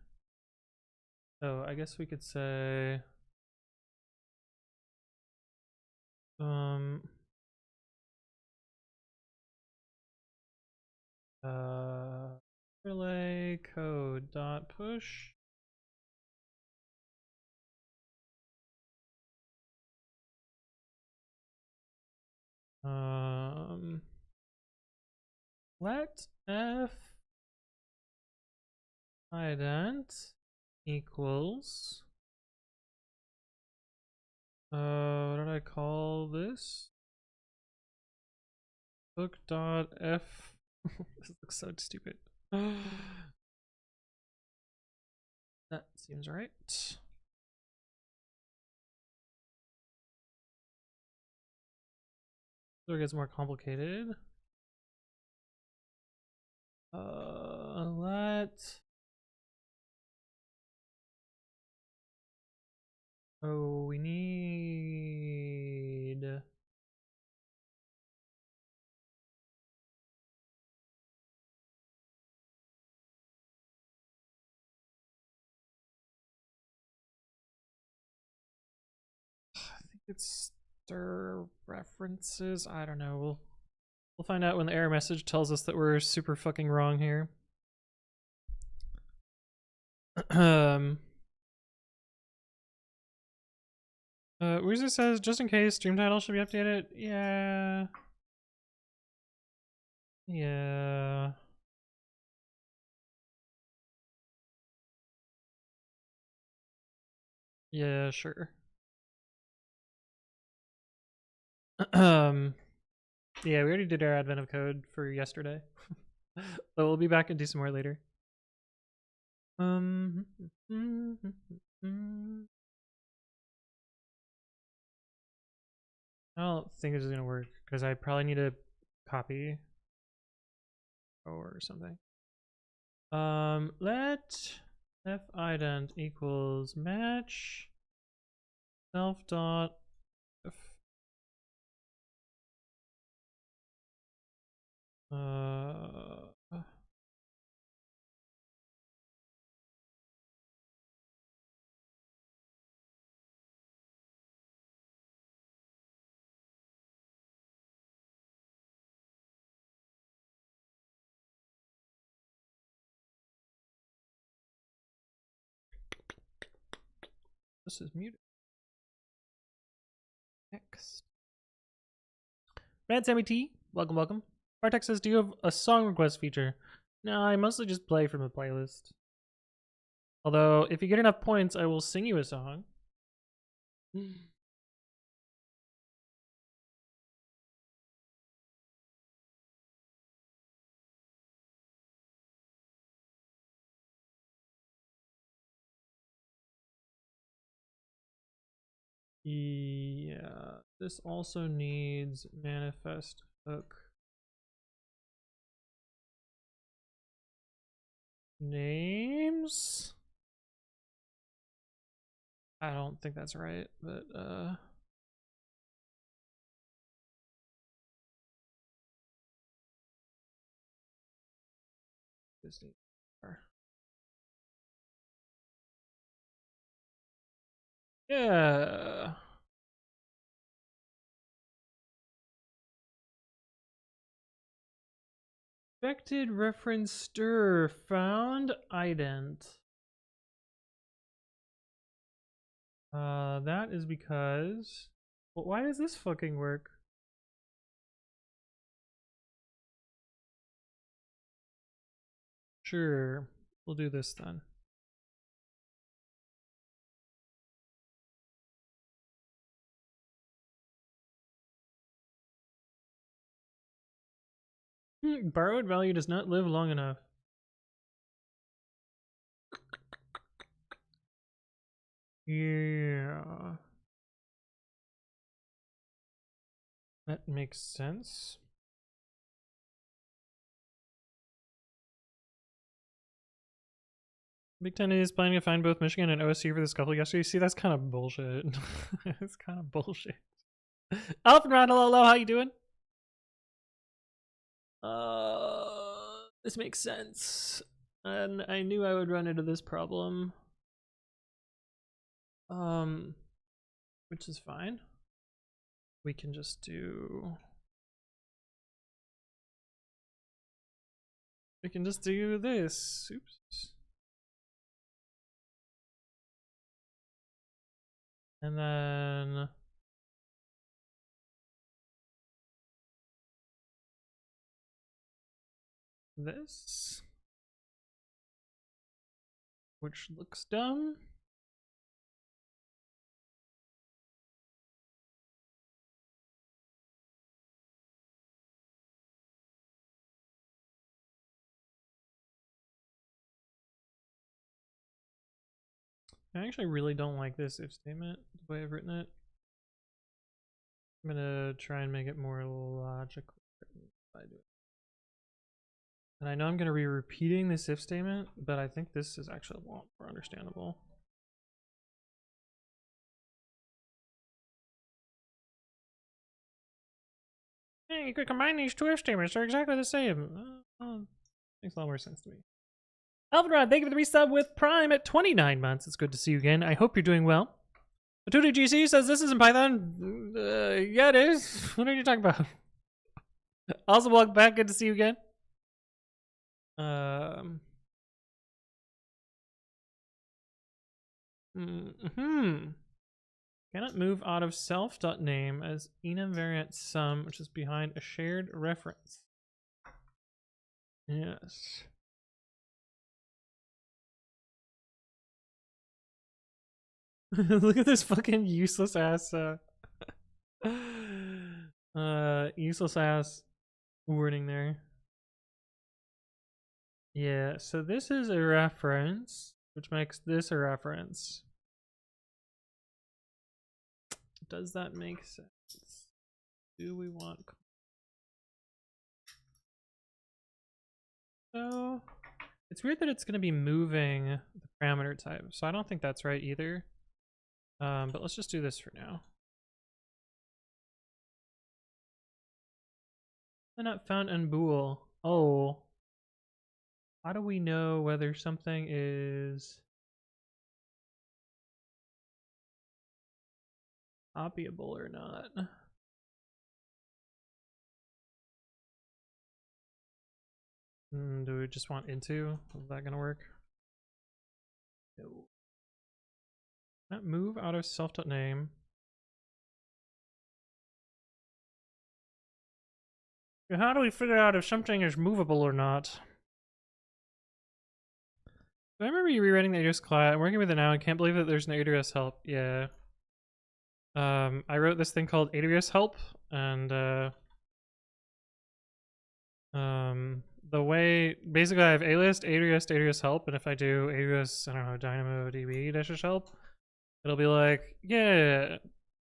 So I guess we could say um relay code dot push let f ident equals what did I call this? Book dot f. This looks so stupid. That seems right. So it gets more complicated. Let. Oh, we need. I think it's stir references. I don't know. We'll find out when the error message tells us that we're super fucking wrong here. Weezer says, just in case, stream title should be updated. Yeah. Yeah. Yeah, sure. Yeah, we already did our advent of code for yesterday. But we'll be back and do some more later. I don't think this is gonna work because I probably need a copy or something. Let f ident equals match self dot f this is muted. Next. Red Sammy T, welcome, welcome. Bartek says, do you have a song request feature? No, I mostly just play from a playlist. Although, if you get enough points, I will sing you a song. Yeah, this also needs manifest hook names. I don't think that's right, but Disney. Yeah. Expected reference stir found ident. That is because. Well, why does this fucking work? Sure, we'll do this then. Borrowed value does not live long enough. Yeah. That makes sense. Big Ten is planning to find both Michigan and OSU for the scuffle yesterday. See, that's kind of bullshit. That's kind of bullshit. Alpha Ronaldo, how you doing? This makes sense. And I knew I would run into this problem. Which is fine. We can just do... We can just do this. Oops. And then... this. Which looks dumb. I actually really don't like this if statement, the way I've written it. I'm gonna try and make it more logical if I do it. And I know I'm gonna be repeating this if statement, but I think this is actually a lot more understandable. Hey, you could combine these two if statements, they're exactly the same. Makes a lot more sense to me. Alvarad, thank you for the resub with Prime at 29 months. It's good to see you again. I hope you're doing well. Batuti GC says this isn't Python. Yeah, it is. What are you talking about? Also, welcome back. Good to see you again. Cannot move out of self.name as enum variant sum, which is behind a shared reference. Yes. Look at this fucking useless ass useless ass wording there. Yeah, so this is a reference, which makes this a reference. Does that make sense? Do we want... So it's weird that it's going to be moving the parameter type, so I don't think that's right either. But let's just do this for now. I'm not found in bool. Oh. How do we know whether something is copyable or not? Do we just want into? Is that gonna work? No. Not move out of self.name. How do we figure out if something is movable or not? I remember you rewriting the AWS class. I'm working with it now. I can't believe that there's no AWS help. Yeah. I wrote this thing called AWS help, and the way basically I have A-list, AWS help, and if I do AWS, I don't know, DynamoDB dash help, it'll be like, yeah,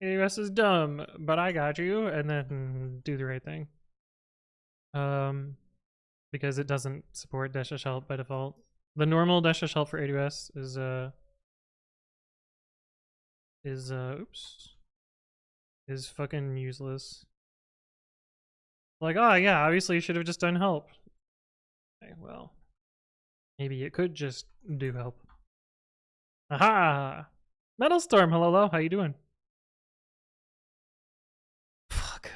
AWS is dumb, but I got you, and then do the right thing. Because it doesn't support dash help by default. The normal dash help for AWS is fucking useless. Like, oh yeah, obviously you should have just done help. Okay, well, maybe it could just do help. Aha! Metalstorm, hello, how you doing? Fuck.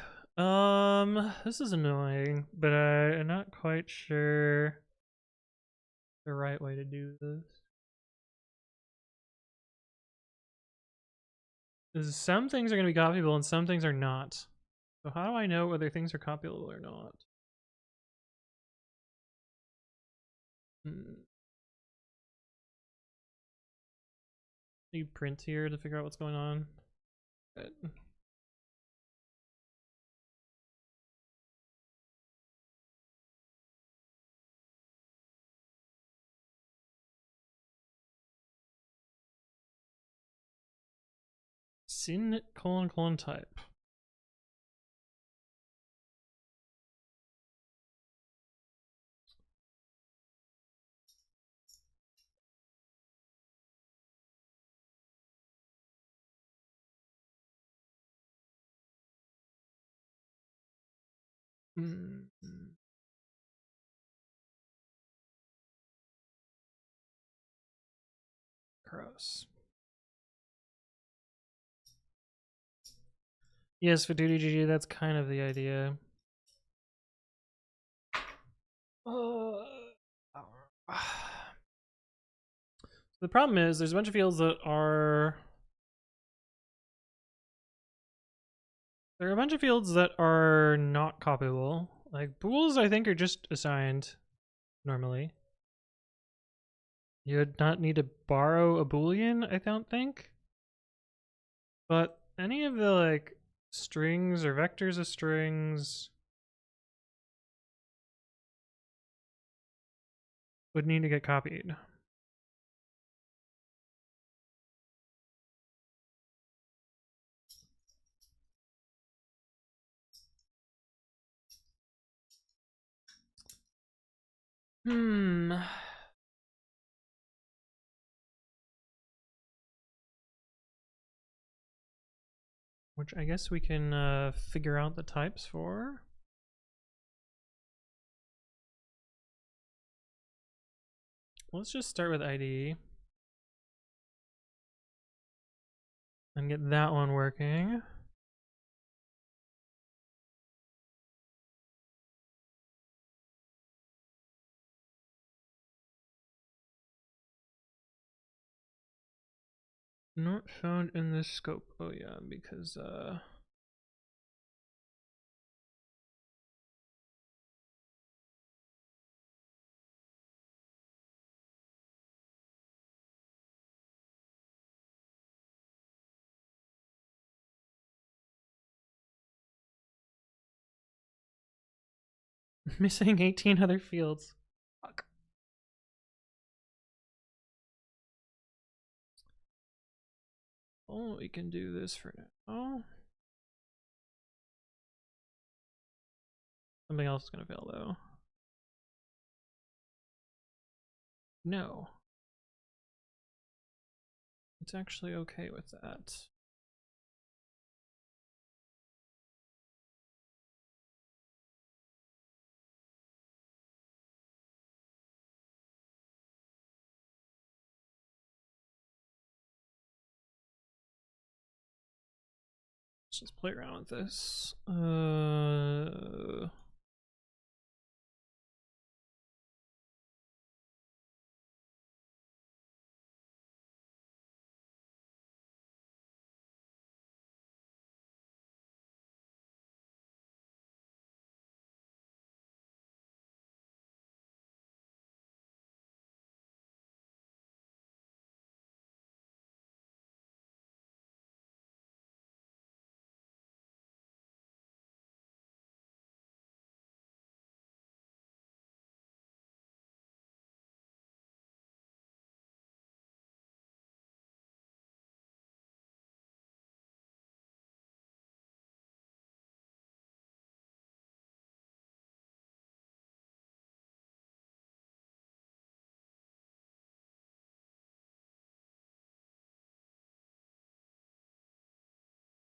This is annoying, but I'm not quite sure the right way to do this. Some things are going to be copyable and some things are not. So how do I know whether things are copyable or not? Need print here to figure out what's going on. Good. Sin : type. Gross. Yes, for duty GG, that's kind of the idea. The problem is there's a bunch of fields that are... There are a bunch of fields that are not copyable. Like, bools, I think, are just assigned normally. You would not need to borrow a boolean, I don't think. But any of the, like, strings or vectors of strings would need to get copied. Which I guess we can figure out the types for. Let's just start with ID. And get that one working. Not found in this scope. Oh yeah, because missing 18 other fields. Fuck. Oh, we can do this for now. Something else is gonna fail though. No. It's actually okay with that. Let's just play around with this.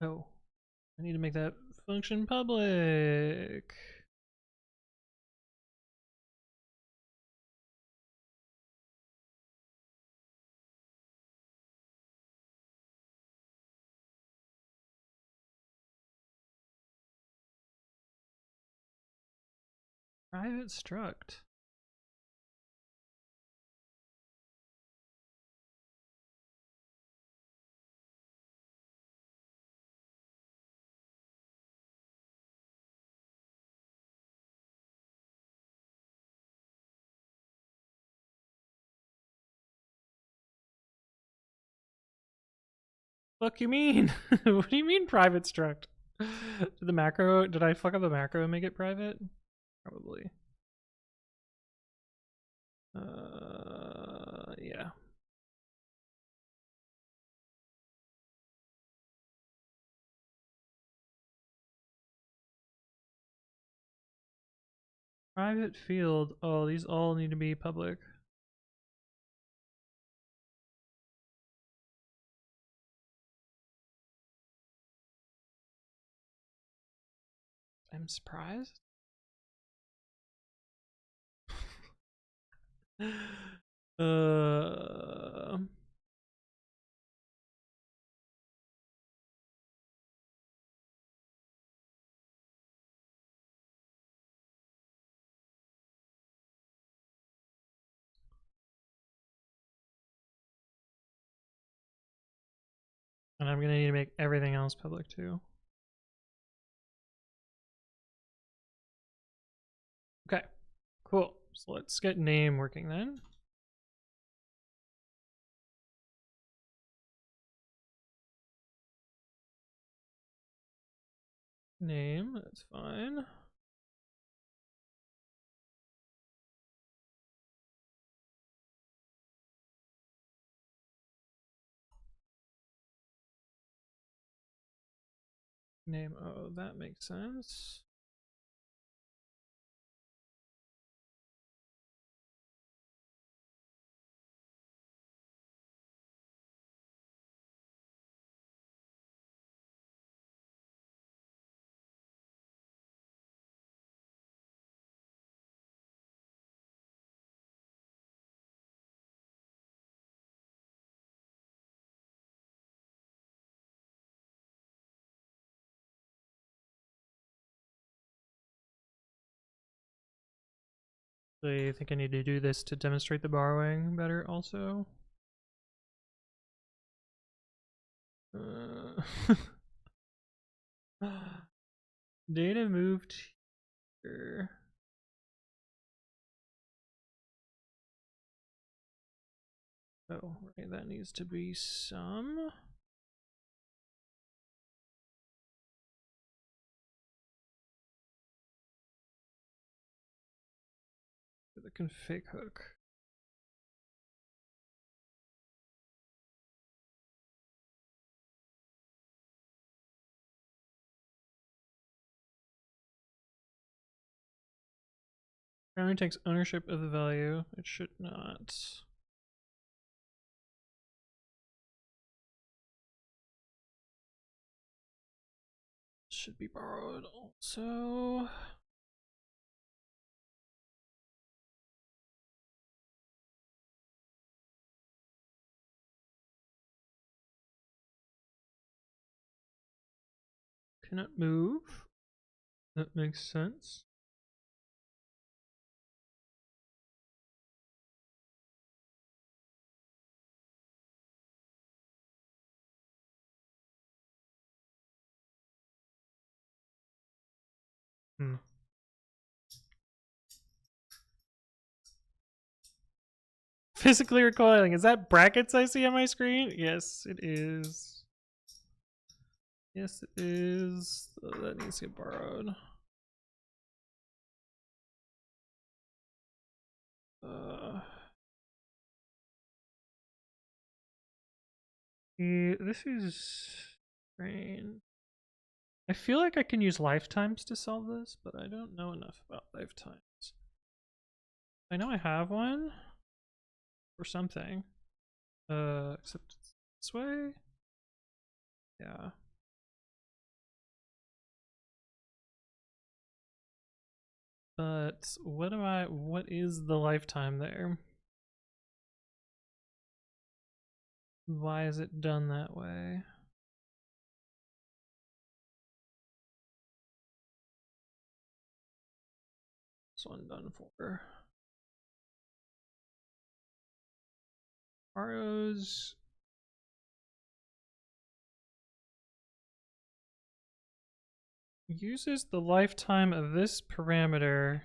Oh, I need to make that function public. Private struct. Fuck you mean? What do you mean private struct? Did I fuck up the macro and make it private? Probably. Yeah. Private field. Oh, these all need to be public. I'm surprised. And I'm gonna need to make everything else public too. Okay, cool. So let's get name working then. Name, that's fine. Name, oh, that makes sense. So you think I need to do this to demonstrate the borrowing better also? Data moved here. Oh, right, that needs to be some. The config hook. Primary takes ownership of the value. It should not. Should be borrowed also. Cannot move. That makes sense. Physically recoiling. Is that brackets I see on my screen? Yes, it is. Yes, it is. Oh, that needs to get borrowed. This is strange. I feel like I can use lifetimes to solve this, but I don't know enough about lifetimes. I know I have one or something. Except it's this way. Yeah. But what is the lifetime there? Why is it done that way? This one done for. Borrows. Uses the lifetime of this parameter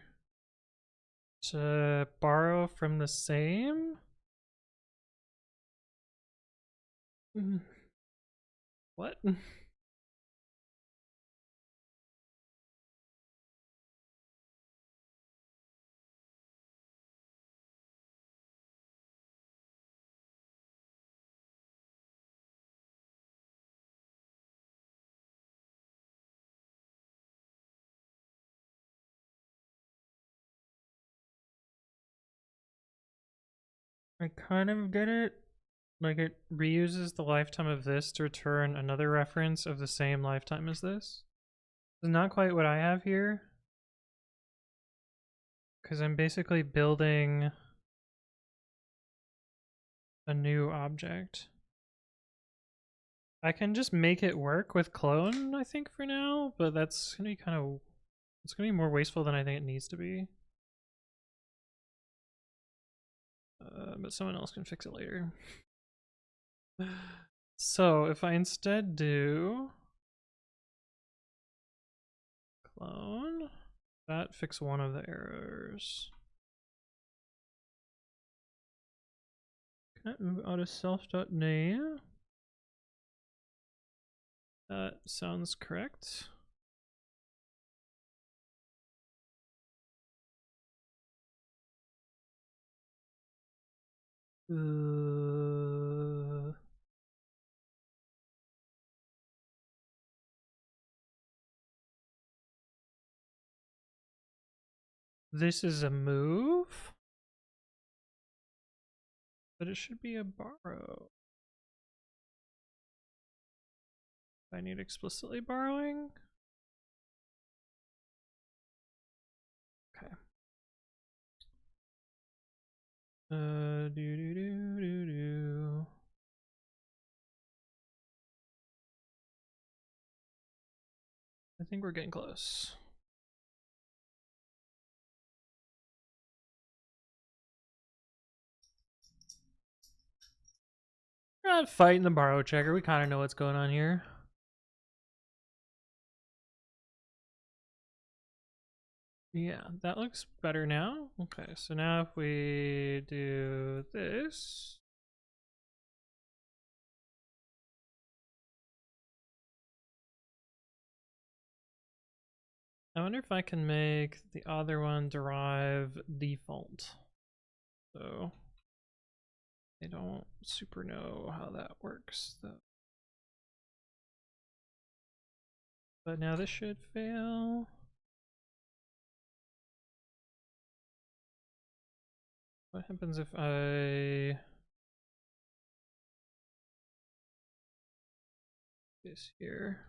to borrow from the same? What? I kind of get it. Like, it reuses the lifetime of this to return another reference of the same lifetime as this. It's not quite what I have here, because I'm basically building a new object. I can just make it work with clone, I think, for now, but that's gonna be it's gonna be more wasteful than I think it needs to be. But someone else can fix it later. So if I instead do clone, that fix one of the errors. Can I move out of self.name? That sounds correct. This is a move, but it should be a borrow. I need explicitly borrowing. Okay. Do. I think we're getting close. We're not fighting the borrow checker. We kind of know what's going on here. Yeah, that looks better now. Okay, so now if we do this. I wonder if I can make the other one derive default. So I don't super know how that works though. But now this should fail. What happens if I this here?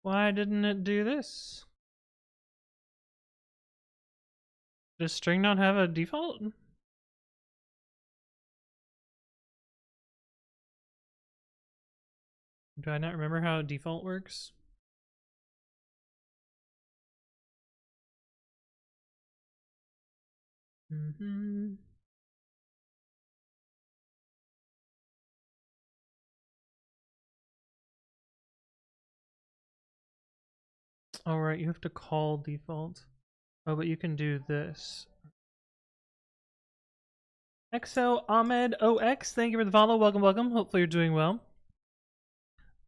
Why didn't it do this? Does string not have a default? Do I not remember how default works? All right, you have to call default. Oh, but you can do this. Exo Ahmed OX, thank you for the follow. Welcome, welcome. Hopefully you're doing well.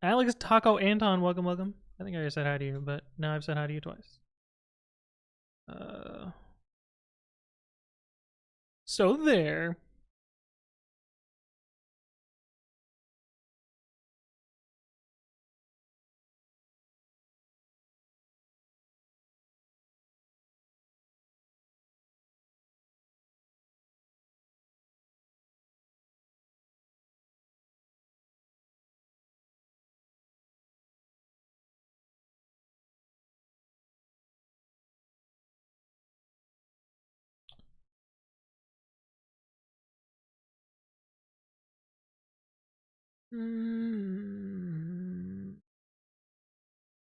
Alex Taco Anton, welcome, welcome. I think I already said hi to you, but now I've said hi to you twice. So there.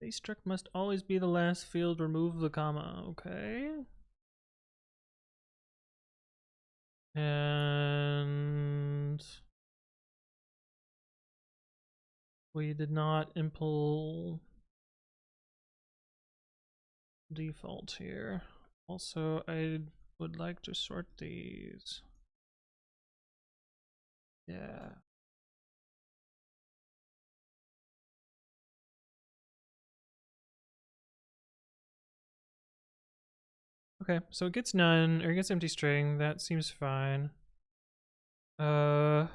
Base struct must always be the last field. Remove the comma. Okay. And we did not impl default here. Also, I would like to sort these. Yeah. Okay, so it gets none, or it gets empty string. That seems fine. Cool.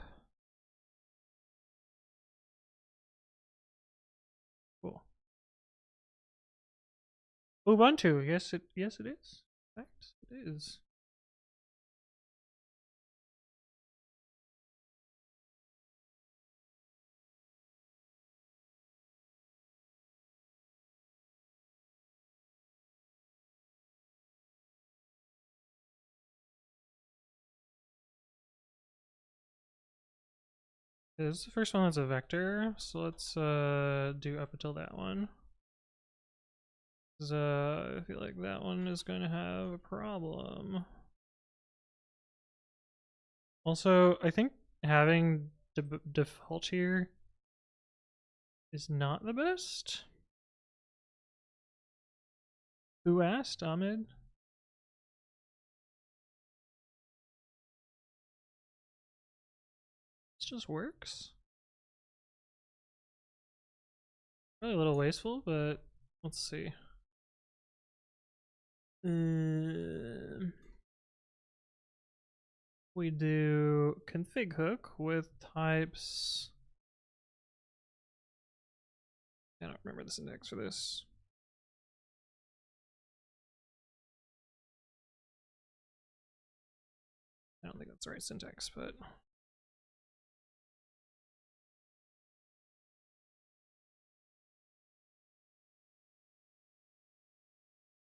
Ubuntu. Yes, it is. In fact, it is. This is the first one that's a vector, so let's do up until that one. I feel like that one is going to have a problem. Also, I think having default here is not the best. Who asked, Ahmed? This just works. Probably a little wasteful, but let's see. We do config hook with types. I don't remember the syntax for this. I don't think that's the right syntax, but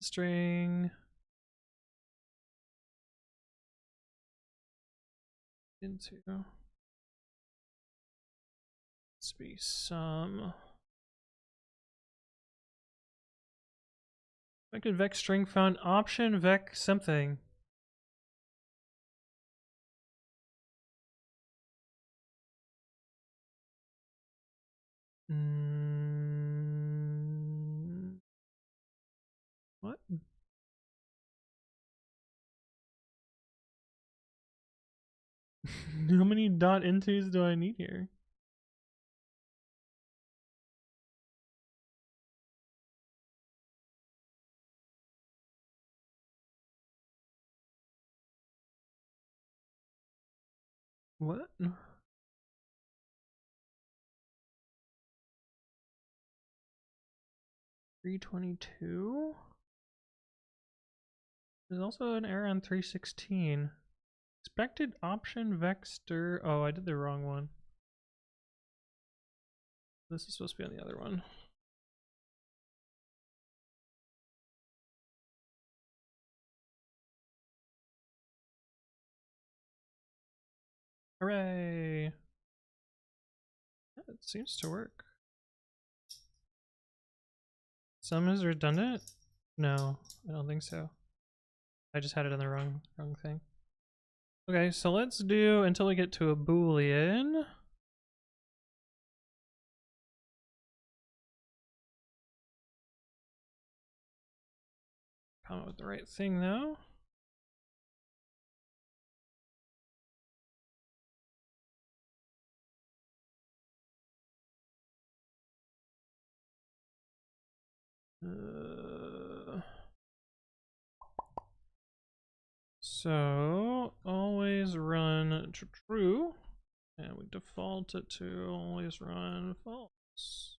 string into let's be some. I could vec string found option vec something. What? How many dot intos do I need here? What? 322? There's also an error on 316. Expected option vector. Oh, I did the wrong one. This is supposed to be on the other one. Hooray! It seems to work. Some is redundant? No, I don't think so. I just had it on the wrong thing. Okay, so let's do until we get to a boolean. Come up with the right thing though. So always run true, and we default it to always run false.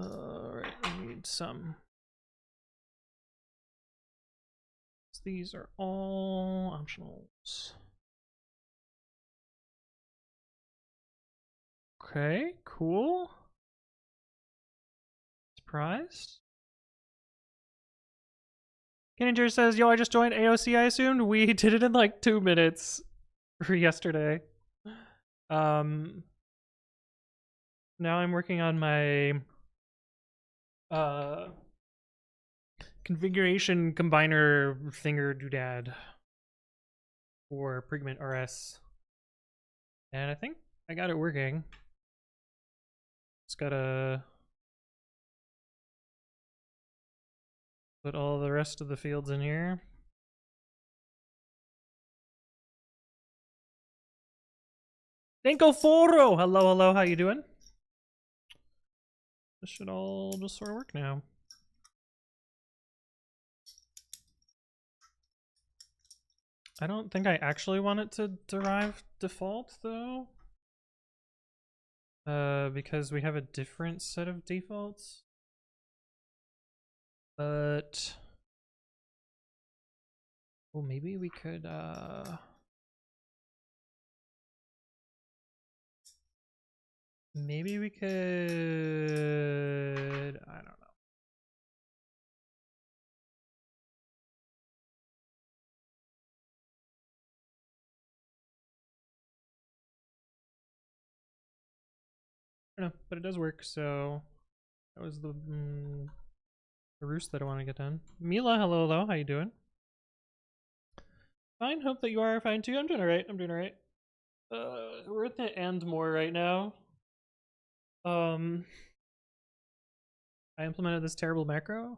Alright, we need some. These are all optionals. Okay, cool. Surprised? Kenninger says, yo, I just joined AOC, I assumed. We did it in like 2 minutes for yesterday. Now I'm working on my configuration combiner thinger doodad for Pigment RS. And I think I got it working. Just gotta put all the rest of the fields in here. Denko Foro! Hello, hello, how you doing? This should all just sort of work now. I don't think I actually want it to derive default though. Because we have a different set of defaults. But well, maybe we could maybe we could, I don't know. I don't know, but it does work, so That was the roost that I want to get done. Mila, hello, how you doing? Fine, hope that you are fine too. I'm doing alright, we're at the end more right now. I implemented this terrible macro.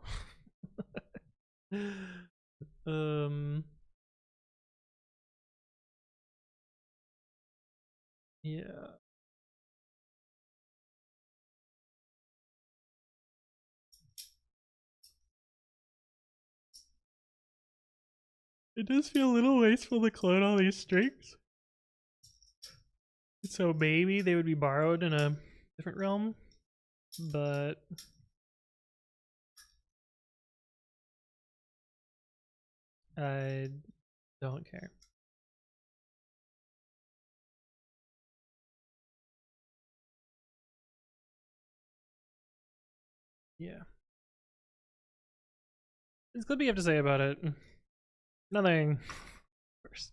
Yeah. It does feel a little wasteful to clone all these strings. So maybe they would be borrowed in a different realm, but I don't care. Yeah. It's good you have to say about it. Nothing. Of course.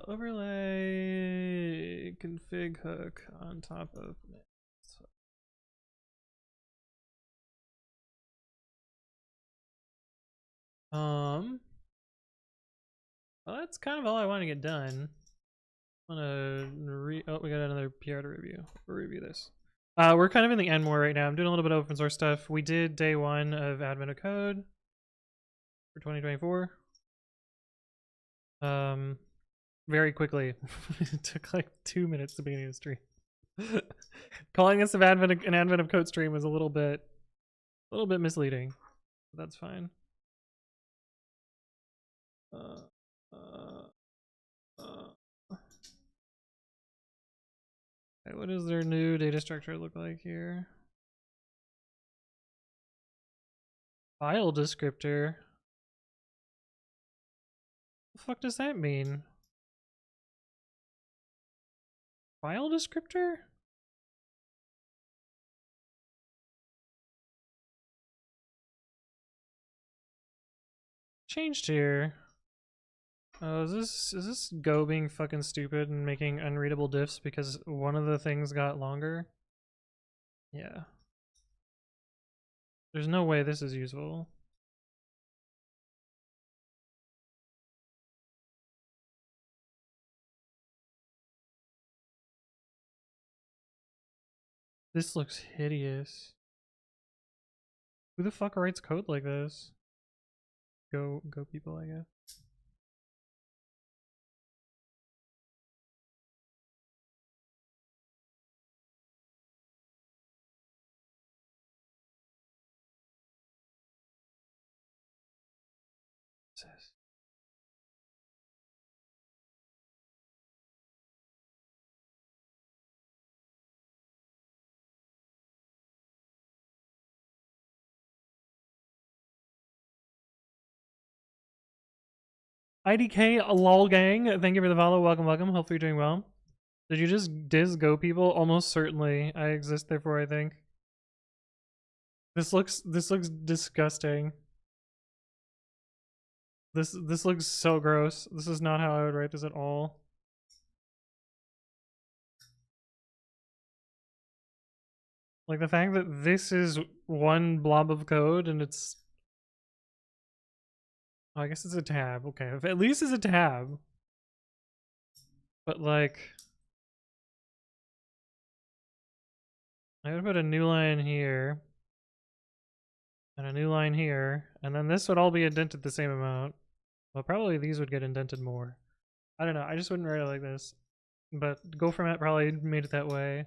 Overlay config hook on top of well, that's kind of all I want to get done. I want to we got another PR to review. We'll review this. We're kind of in the end more right now. I'm doing a little bit of open source stuff. We did day 1 of admin of code for 2024. Very quickly. It took like 2 minutes to beginning of the stream. Calling this an advent of code stream was a little bit misleading. But that's fine. Okay, what does their new data structure look like here? File descriptor. What the fuck does that mean? File descriptor? Changed here. Oh, is this Go being fucking stupid and making unreadable diffs because one of the things got longer? Yeah. There's no way this is useful. This looks hideous. Who the fuck writes code like this? Go people, I guess. IDK lol gang, thank you for the follow. Welcome. Hopefully you're doing well. Did you just diz Go people? Almost certainly. I exist therefore I think. This looks disgusting. This looks so gross. This is not how I would write this at all. Like the fact that this is one blob of code and it's oh, I guess it's a tab. Okay, if at least it's a tab. But like I would put a new line here and a new line here, and then this would all be indented the same amount. Well, probably these would get indented more. I don't know. I just wouldn't write it like this. But Go format probably made it that way.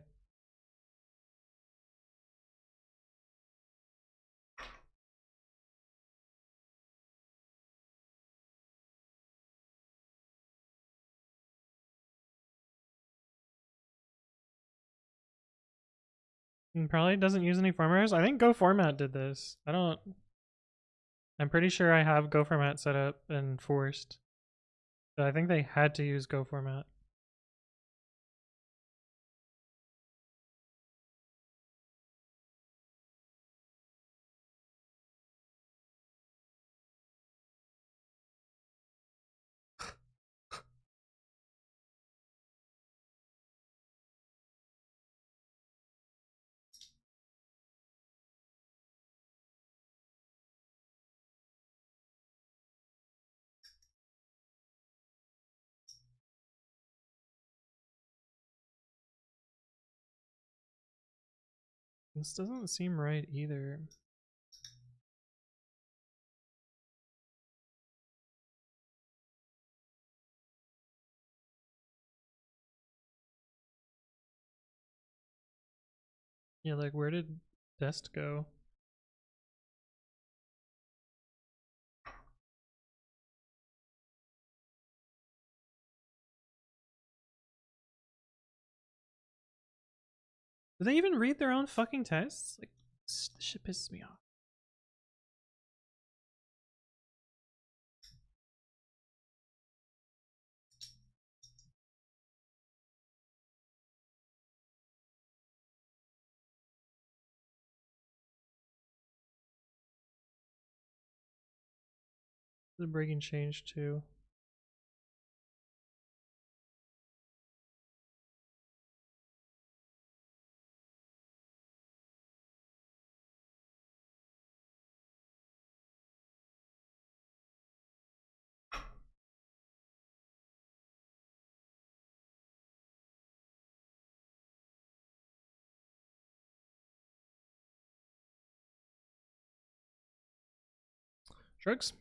And probably doesn't use any formaters. I think Go format did this. I'm pretty sure I have Go format set up and forced. But I think they had to use Go format. This doesn't seem right either. Yeah, like where did dest go? Do they even read their own fucking tests? Like, this shit pisses me off. The breaking change too. Shrugs.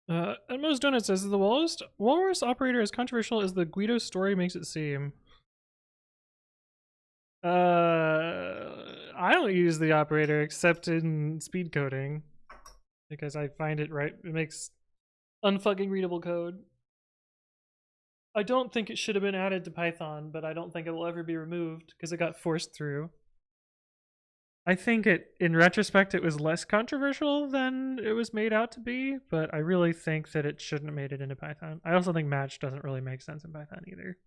Edmo's Donut says the walrus operator as controversial as the Guido story makes it seem. I don't use the operator except in speed coding because I find it right. It makes unfucking readable code. I don't think it should have been added to Python, but I don't think it will ever be removed because it got forced through. I think in retrospect, it was less controversial than it was made out to be, but I really think that it shouldn't have made it into Python. I also think match doesn't really make sense in Python either.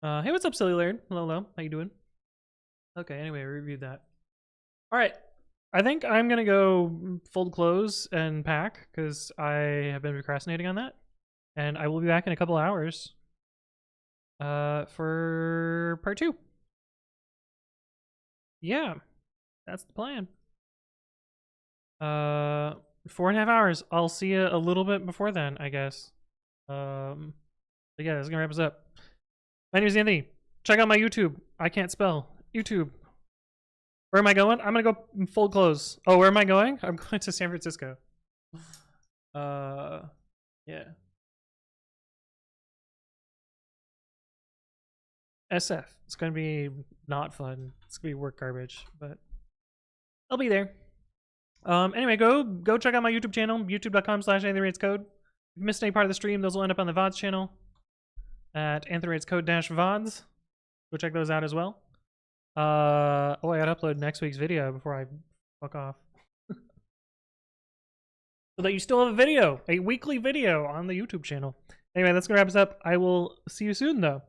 Hey, what's up, Silly Laird? Hello. How you doing? Okay, anyway, I reviewed that. All right. I think I'm going to go fold clothes and pack because I have been procrastinating on that. And I will be back in a couple hours for part 2. Yeah, that's the plan. 4.5 hours. I'll see you a little bit before then, I guess. But yeah, that's gonna wrap us up. My name is Anthony. Check out my YouTube. I can't spell. YouTube. Where am I going? I'm gonna go fold clothes. Oh, where am I going? I'm going to San Francisco. Yeah. SF. It's gonna be not fun. It's gonna be work garbage, but I'll be there. Anyway, go check out my YouTube channel, youtube.com/anthonywritescode. If you missed any part of the stream, those will end up on the VODs channel at anthonywritescode-vods. Go check those out as well. Oh, I gotta upload next week's video before I fuck off. So that you still have a video, a weekly video on the YouTube channel. Anyway, that's gonna wrap us up. I will see you soon, though.